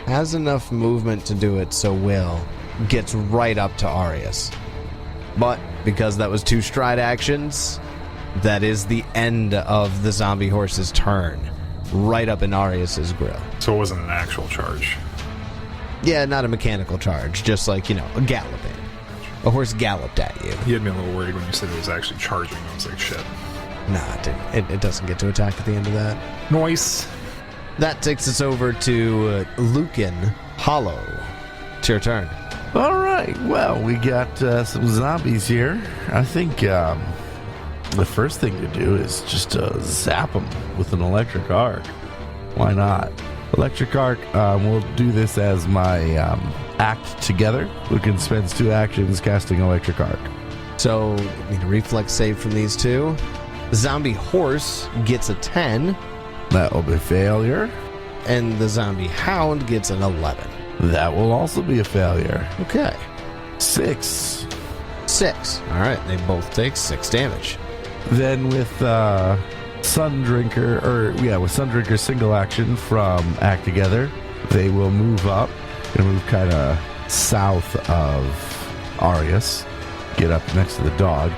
Has enough movement to do it, so Will gets right up to Arius. But because that was 2 stride actions, that is the end of the zombie horse's turn. Right up in Arius's grill. So it wasn't an actual charge. Yeah, not a mechanical charge, just like, a galloping. A horse galloped at you. You had me a little worried when you said it was actually charging. I was like, shit. Nah, it didn't. It doesn't get to attack at the end of that. Noise. That takes us over to Lucan Hollow. It's your turn. All right. Well, we got some zombies here. I think the first thing to do is just zap them with an electric arc. Why not? Electric arc. We'll do this as my act together. Lucan spends 2 actions casting electric arc. So, need a reflex save from these 2. The zombie horse gets a 10, That will be failure. and the zombie hound gets an 11. That will also be a failure. Okay. 6. 6. Alright, they both take 6 damage. Then with Sundrinker, with Sundrinker's single action from Act Together, they will move up and move kind of south of Arius, get up next to the dog,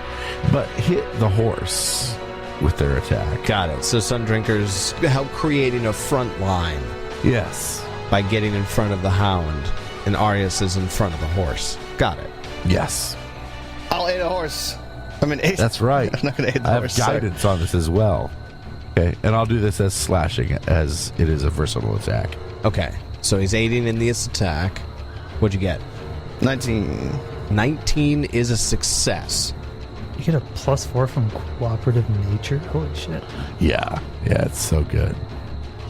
but hit the horse with their attack. Got it. So Sundrinkers help creating a front line Yes. by getting in front of the hound, and Arius is in front of the horse. Got it. Yes. I'll aid a horse. I mean, aid. That's right. I'm not going to aid the I have horse. sorry. guidance on this as well. Okay, and I'll do this as slashing, as it is a versatile attack. Okay, so he's aiding in this attack. What'd you get? 19. 19 is a success. You get a +4 from cooperative nature? Holy shit. Yeah, it's so good.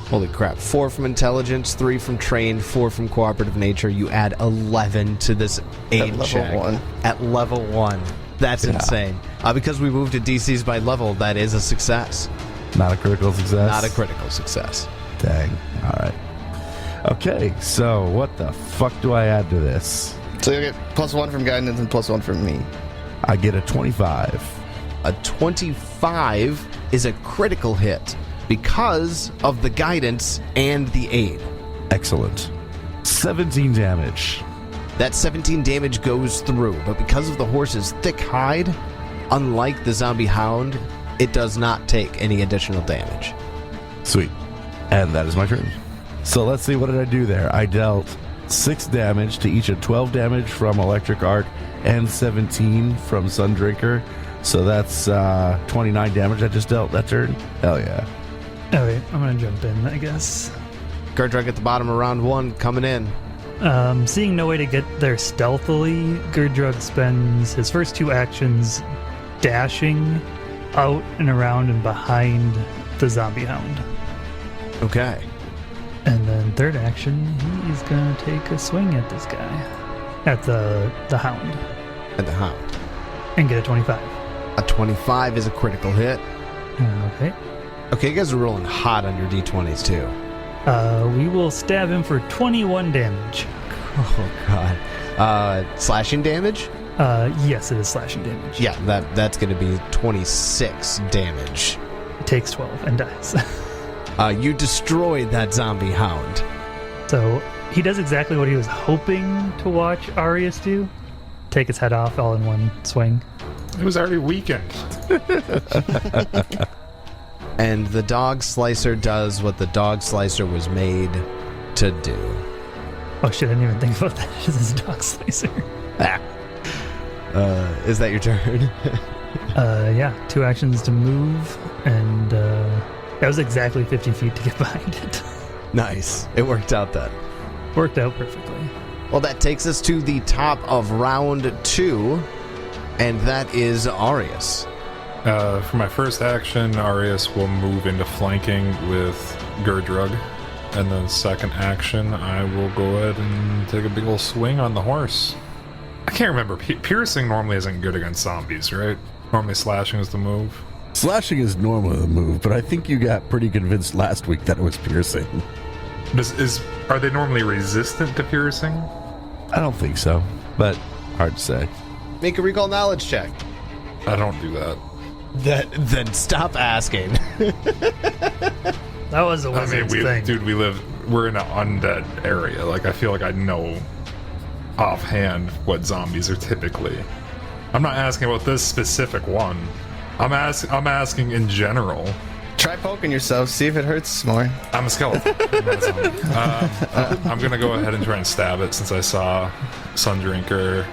Holy crap. 4 from intelligence, 3 from trained, 4 from cooperative nature. You add 11 to this aid level check. 1. At level 1. That's Yeah. insane. Because we moved to DCs by level, that is a success. Not a critical success? Not a critical success. Dang. All right. Okay, so what the fuck do I add to this? So you'll get +1 from guidance and +1 from me. I get a 25. A 25 is a critical hit because of the guidance and the aid. Excellent. 17 damage. That 17 damage goes through, but because of the horse's thick hide, unlike the zombie hound, it does not take any additional damage. Sweet. And that is my turn. So let's see, what did I do there? I dealt 6 damage to each of 12 damage from electric arc and 17 from Sundrinker. So that's 29 damage I just dealt that turn. Hell yeah. All right, I'm going to jump in, I guess. Gurdrug at the bottom of round 1, coming in. Seeing no way to get there stealthily, Gurdrug spends his first 2 actions dashing out and around and behind the zombie hound. Okay. And then third action, he's going to take a swing at this guy. At the hound. At the hound. And get a 25. A 25 is a critical hit. Okay. Okay, you guys are rolling hot on your d20s too. We will stab him for 21 damage. Oh god. Slashing damage? Yes, it is slashing damage. Yeah, that's going to be 26 damage. He takes 12 and dies. You destroyed that zombie hound. So he does exactly what he was hoping to watch Arius do. Take his head off all in one swing. It was already weakened. And the dog slicer does what the dog slicer was made to do. Oh shit, I didn't even think about that. This is a dog slicer. Is that your turn? Yeah, 2 actions to move, and that was exactly 50 feet to get behind it. Nice. It worked out then. Worked out perfectly. Well, that takes us to the top of round 2, and that is Arius. For my first action, Arius will move into flanking with Gurdrug. And then second action, I will go ahead and take a big old swing on the horse. I can't remember. Piercing normally isn't good against zombies, right? Normally slashing is the move. Slashing is normally the move, but I think you got pretty convinced last week that it was piercing. Are they normally resistant to piercing? I don't think so, but hard to say. Make a recall knowledge check. I don't do that. Then stop asking. That was a wizard's thing. Dude, we're in an undead area. Like, I feel like I know offhand what zombies are typically. I'm not asking about this specific one. I'm asking in general. Try poking yourself, see if it hurts more. I'm a skeleton. I'm not a zombie. I'm gonna go ahead and try and stab it since I saw Sundrinker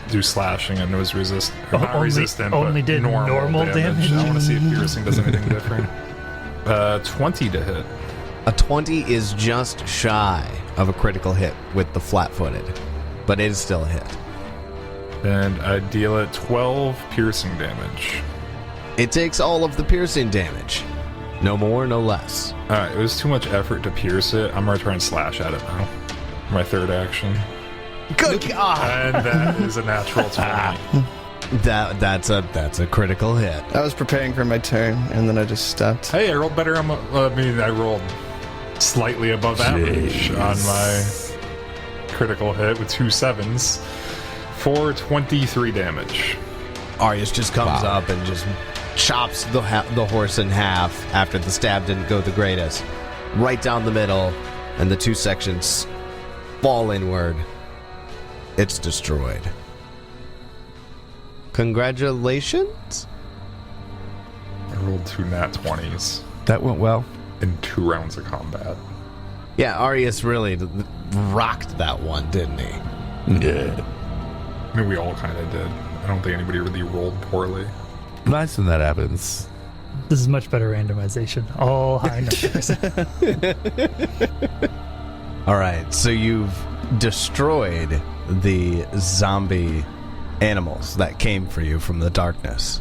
do slashing and it was resistant, only but did normal damage. I want to see if piercing does anything different. 20 to hit. A 20 is just shy of a critical hit with the flat-footed, but it is still a hit. And I deal it 12 piercing damage. It takes all of the piercing damage. No more, no less. Alright, it was too much effort to pierce it. I'm gonna try and slash at it now. My third action. Good God! And that is a natural 20. That's a critical hit. I was preparing for my turn, and then I just stopped. Hey, I rolled better. I rolled slightly above average on my critical hit with 2 7s for 23 damage. Arius just comes up and just chops the horse in half after the stab didn't go the greatest. Right down the middle, and the 2 sections fall inward. It's destroyed. Congratulations. I rolled 2 nat 20s That went well. in 2 rounds of combat. Yeah, Arius really rocked that one, didn't he? Yeah. I mean, we all kind of did. I don't think anybody really rolled poorly. Nice when that happens. This is much better randomization. All high numbers. All right, so you've destroyed the zombie animals that came for you from the darkness.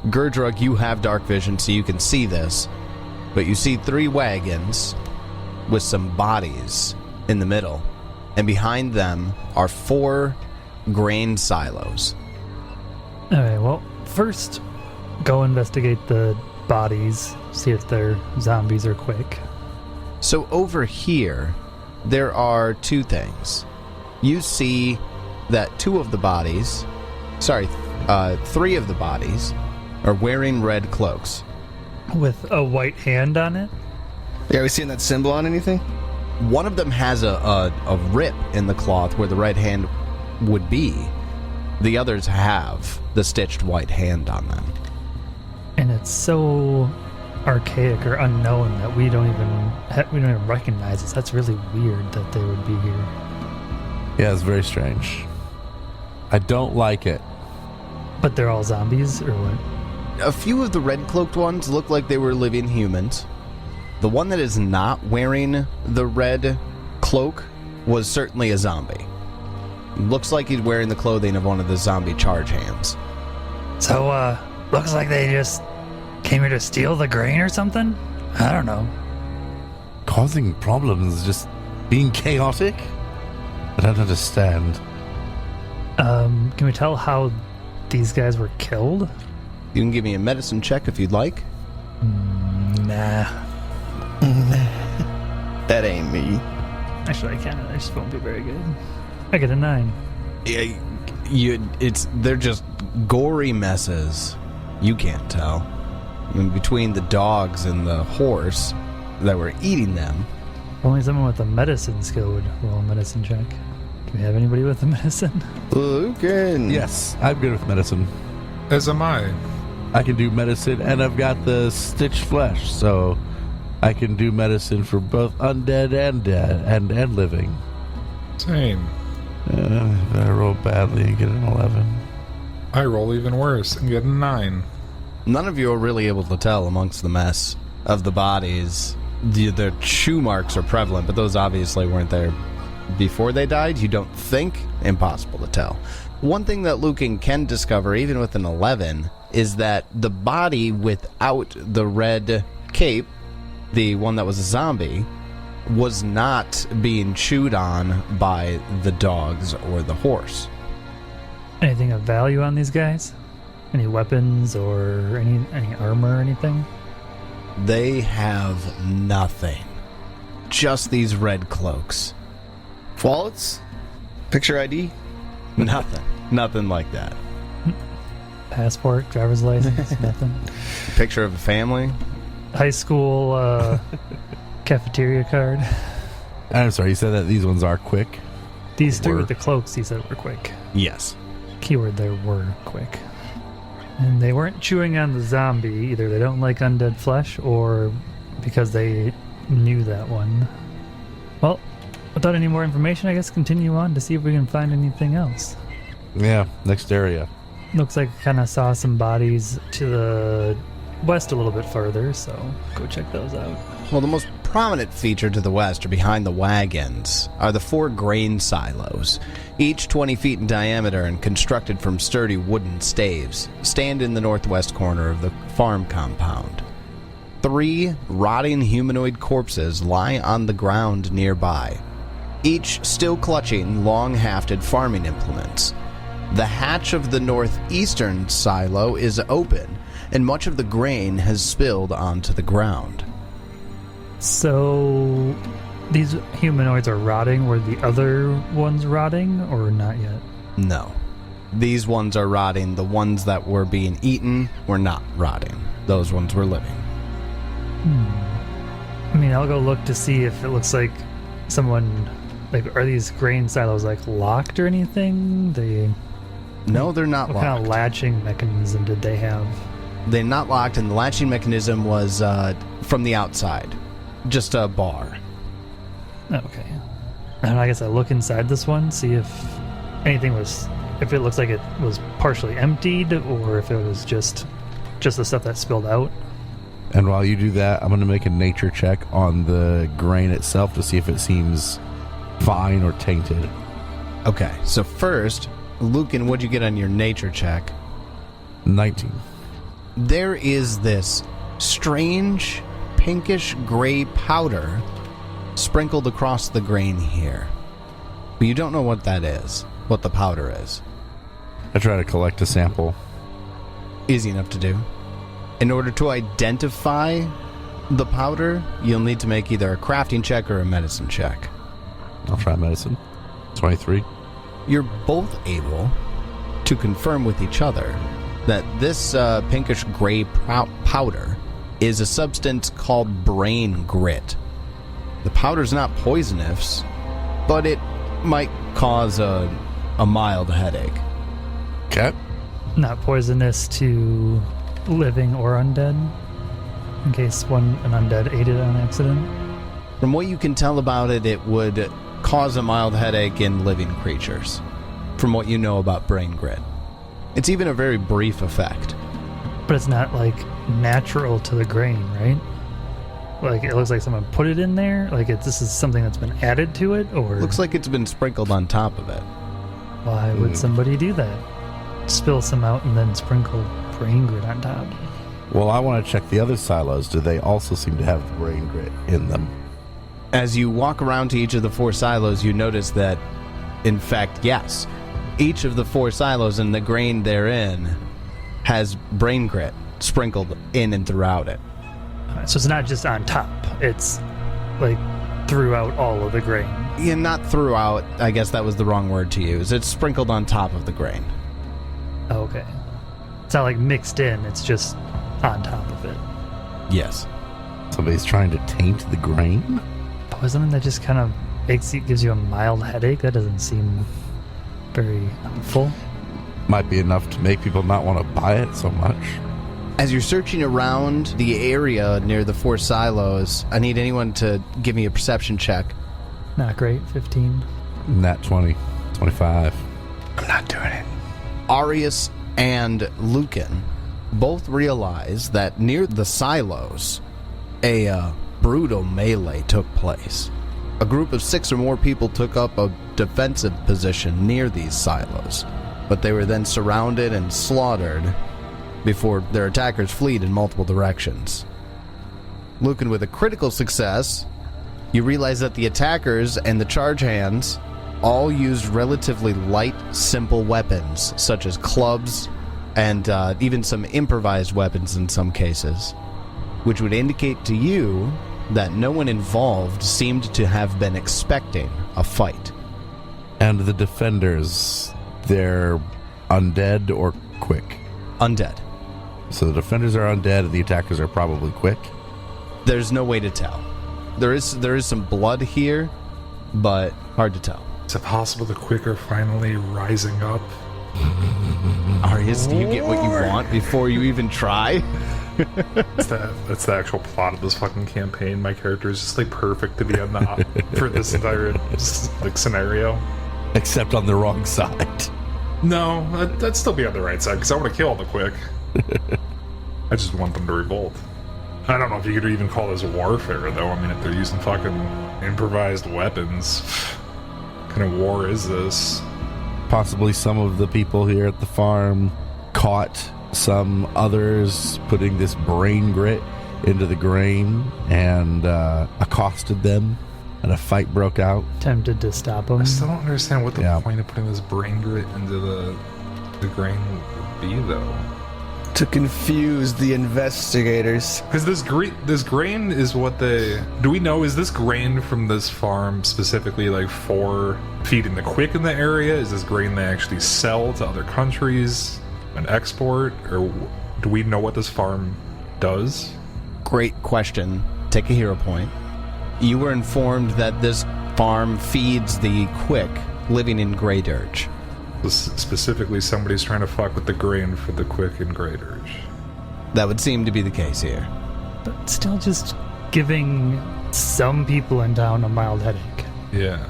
Gurdrug, you have dark vision, so you can see this, but you see 3 wagons with some bodies in the middle, and behind them are 4 grain silos. Alright, well, first, go investigate the bodies, see if they're zombies or quick. So over here, there are 2 things. You see that 3 of the bodies are wearing red cloaks. With a white hand on it? Yeah, are we seeing that symbol on anything? One of them has a rip in the cloth where the right hand would be. The others have the stitched white hand on them. And it's so archaic or unknown that we don't even recognize it. That's really weird that they would be here. Yeah, it's very strange. I don't like it. But they're all zombies, or what? A few of the red-cloaked ones look like they were living humans. The one that is not wearing the red cloak was certainly a zombie. Looks like he's wearing the clothing of one of the zombie charge hands. So, looks like they just came here to steal the grain or something? I don't know. Causing problems, just being chaotic? I don't understand. Can we tell how these guys were killed? You can give me a medicine check if you'd like. Nah. That ain't me. Actually, I can't. I just won't be very good. I get a 9. Yeah, they're just gory messes. You can't tell. I mean, between the dogs and the horse that were eating them. Only someone with a medicine skill would roll a medicine check. Do we have anybody with a medicine? Lucan. Yes, I'm good with medicine. As am I. I can do medicine, and I've got the stitched flesh, so I can do medicine for both undead and dead and living. Same. If I roll badly and get an 11. I roll even worse and get a 9. None of you are really able to tell amongst the mess of the bodies. The chew marks are prevalent, but those obviously weren't there before they died. You don't think? Impossible to tell. One thing that Lucan can discover, even with an 11, is that the body without the red cape, the one that was a zombie, was not being chewed on by the dogs or the horse. Anything of value on these guys? Any weapons or any armor or anything? They have nothing. Just these red cloaks. Wallets? Picture ID? Nothing. Nothing like that. Passport, driver's license, nothing. Picture of a family? High school cafeteria card. I'm sorry, you said that these ones are quick? These three Were. with the cloaks, he said, were quick. Yes. Keyword there, were quick. And they weren't chewing on the zombie. Either they don't like undead flesh, or because they knew that one. Well, without any more information, I guess continue on to see if we can find anything else. Yeah, next area. Looks like I kind of saw some bodies to the west a little bit further, so go check those out. Well, the most prominent feature to the west, or behind the wagons, are the 4 grain silos. Each 20 feet in diameter and constructed from sturdy wooden staves, stand in the northwest corner of the farm compound. 3 rotting humanoid corpses lie on the ground nearby, each still clutching long-hafted farming implements. The hatch of the northeastern silo is open, and much of the grain has spilled onto the ground. So these humanoids are rotting. Were the other ones rotting, or not yet? No. These ones are rotting. The ones that were being eaten were not rotting. Those ones were living. I mean, I'll go look to see if it looks like someone... Like, are these grain silos, like, locked or anything? No, they're not What locked. kind of latching mechanism did they have? They're not locked, and the latching mechanism was from the outside. Just a bar. Okay. And I guess I look inside this one, see if anything was... If it looks like it was partially emptied, or if it was just the stuff that spilled out. And while you do that, I'm going to make a nature check on the grain itself to see if it seems fine or tainted. Okay, so first, Lucan, what'd you get on your nature check? 19. There is this strange pinkish gray powder sprinkled across the grain here. But you don't know what that is, what the powder is. I try to collect a sample. Easy enough to do. In order to identify the powder, you'll need to make either a crafting check or a medicine check. I'll try medicine. 23. You're both able to confirm with each other that this pinkish gray powder is a substance called brain grit. The powder's not poisonous, but it might cause a mild headache. Okay. Not poisonous to living or undead? In case an undead ate it on accident? From what you can tell about it, it would cause a mild headache in living creatures. from what you know about brain grit. It's even a very brief effect. But it's not, like, natural to the grain, right? Like, it looks like someone put it in there? Like, this is something that's been added to it, or... Looks like it's been sprinkled on top of it. Why would somebody do that? Spill some out and then sprinkle brain grit on top. Well, I want to check the other silos. Do they also seem to have brain grit in them? As you walk around to each of the 4 silos, you notice that, in fact, yes, each of the 4 silos and the grain therein has brain grit sprinkled in and throughout it. So it's not just on top. It's, like, throughout all of the grain. Yeah, not throughout. I guess that was the wrong word to use. It's sprinkled on top of the grain. Okay. It's not, like, mixed in. It's just on top of it. Yes. Somebody's trying to taint the grain? Poison that just kind of gives you a mild headache? That doesn't seem very helpful. Might be enough to make people not want to buy it so much. As you're searching around the area near the 4 silos, I need anyone to give me a perception check. Not great. 15. Nat 20. 25. I'm not doing it. Arius and Lucan both realize that near the silos, a brutal melee took place. A group of 6 or more people took up a defensive position near these silos, but they were then surrounded and slaughtered before their attackers fled in multiple directions. Lucan, with a critical success, you realize that the attackers and the charge hands all used relatively light, simple weapons, such as clubs and even some improvised weapons in some cases, which would indicate to you that no one involved seemed to have been expecting a fight. And the defenders, they're undead or quick? Undead. So the defenders are undead and the attackers are probably quick? There's no way to tell. There is some blood here, but hard to tell. Is it possible the quick are finally rising up? Arius, do you get what you want before you even try? That's the actual plot of this fucking campaign. My character is just like perfect to be on the for this entire like scenario. Except on the wrong side. No, I'd still be on the right side because I want to kill the quick. I just want them to revolt. I don't know if you could even call this warfare, though. I mean, if they're using fucking improvised weapons, what kind of war is this? Possibly some of the people here at the farm caught some others putting this brain grit into the grain and accosted them, and a fight broke out. Tempted to stop them. I still don't understand what the point of putting this brain grit into the grain would be, though. To confuse the investigators. Because this grain is what they... Do we know, is this grain from this farm specifically like for feeding the quick in the area? Is this grain they actually sell to other countries and export? Or do we know what this farm does? Great question. Take a hero point. You were informed that this farm feeds the quick living in Grey Dirge. Specifically, somebody's trying to fuck with the grain for the quick and Grey Dirge. That would seem to be the case here. But still just giving some people in town a mild headache. Yeah.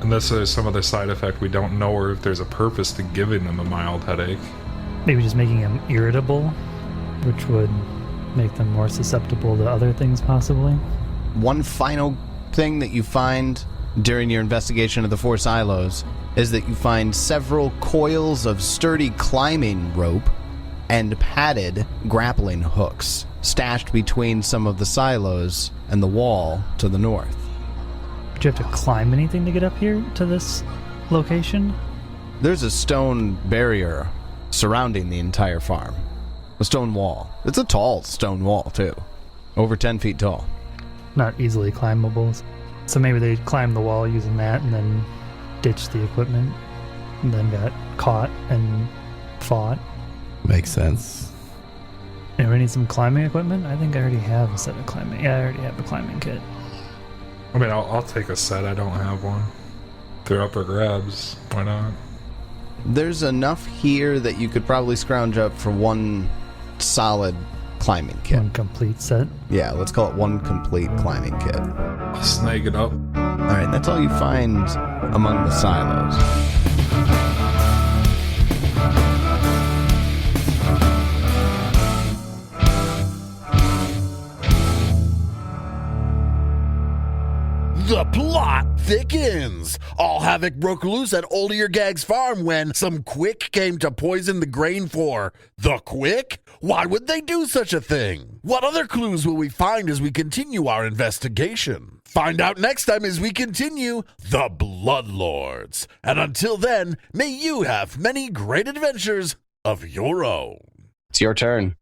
Unless there's some other side effect we don't know, or if there's a purpose to giving them a mild headache. Maybe just making them irritable, which would make them more susceptible to other things, possibly. One final thing that you find during your investigation of the 4 silos is that you find several coils of sturdy climbing rope and padded grappling hooks stashed between some of the silos and the wall to the north. Do you have to climb anything to get up here to this location? There's a stone barrier surrounding the entire farm. A stone wall. It's a tall stone wall, too. Over 10 feet tall. Not easily climbable. So maybe they climbed the wall using that and then ditched the equipment and then got caught and fought. Makes sense. And we need some climbing equipment? I think I already have a set of climbing. Yeah, I already have a climbing kit. I mean, I'll take a set. I don't have one. They're up for grabs. Why not? There's enough here that you could probably scrounge up for one solid climbing kit. One complete set. Yeah, let's call it one complete climbing kit. I'll snag it up. Alright, that's all you find among the silos. The plot thickens. All havoc broke loose at old Eargag's farm when some Quick came to poison the grain for the Quick? Why would they do such a thing? What other clues will we find as we continue our investigation? Find out next time as we continue The Bloodlords. And until then, may you have many great adventures of your own. It's your turn.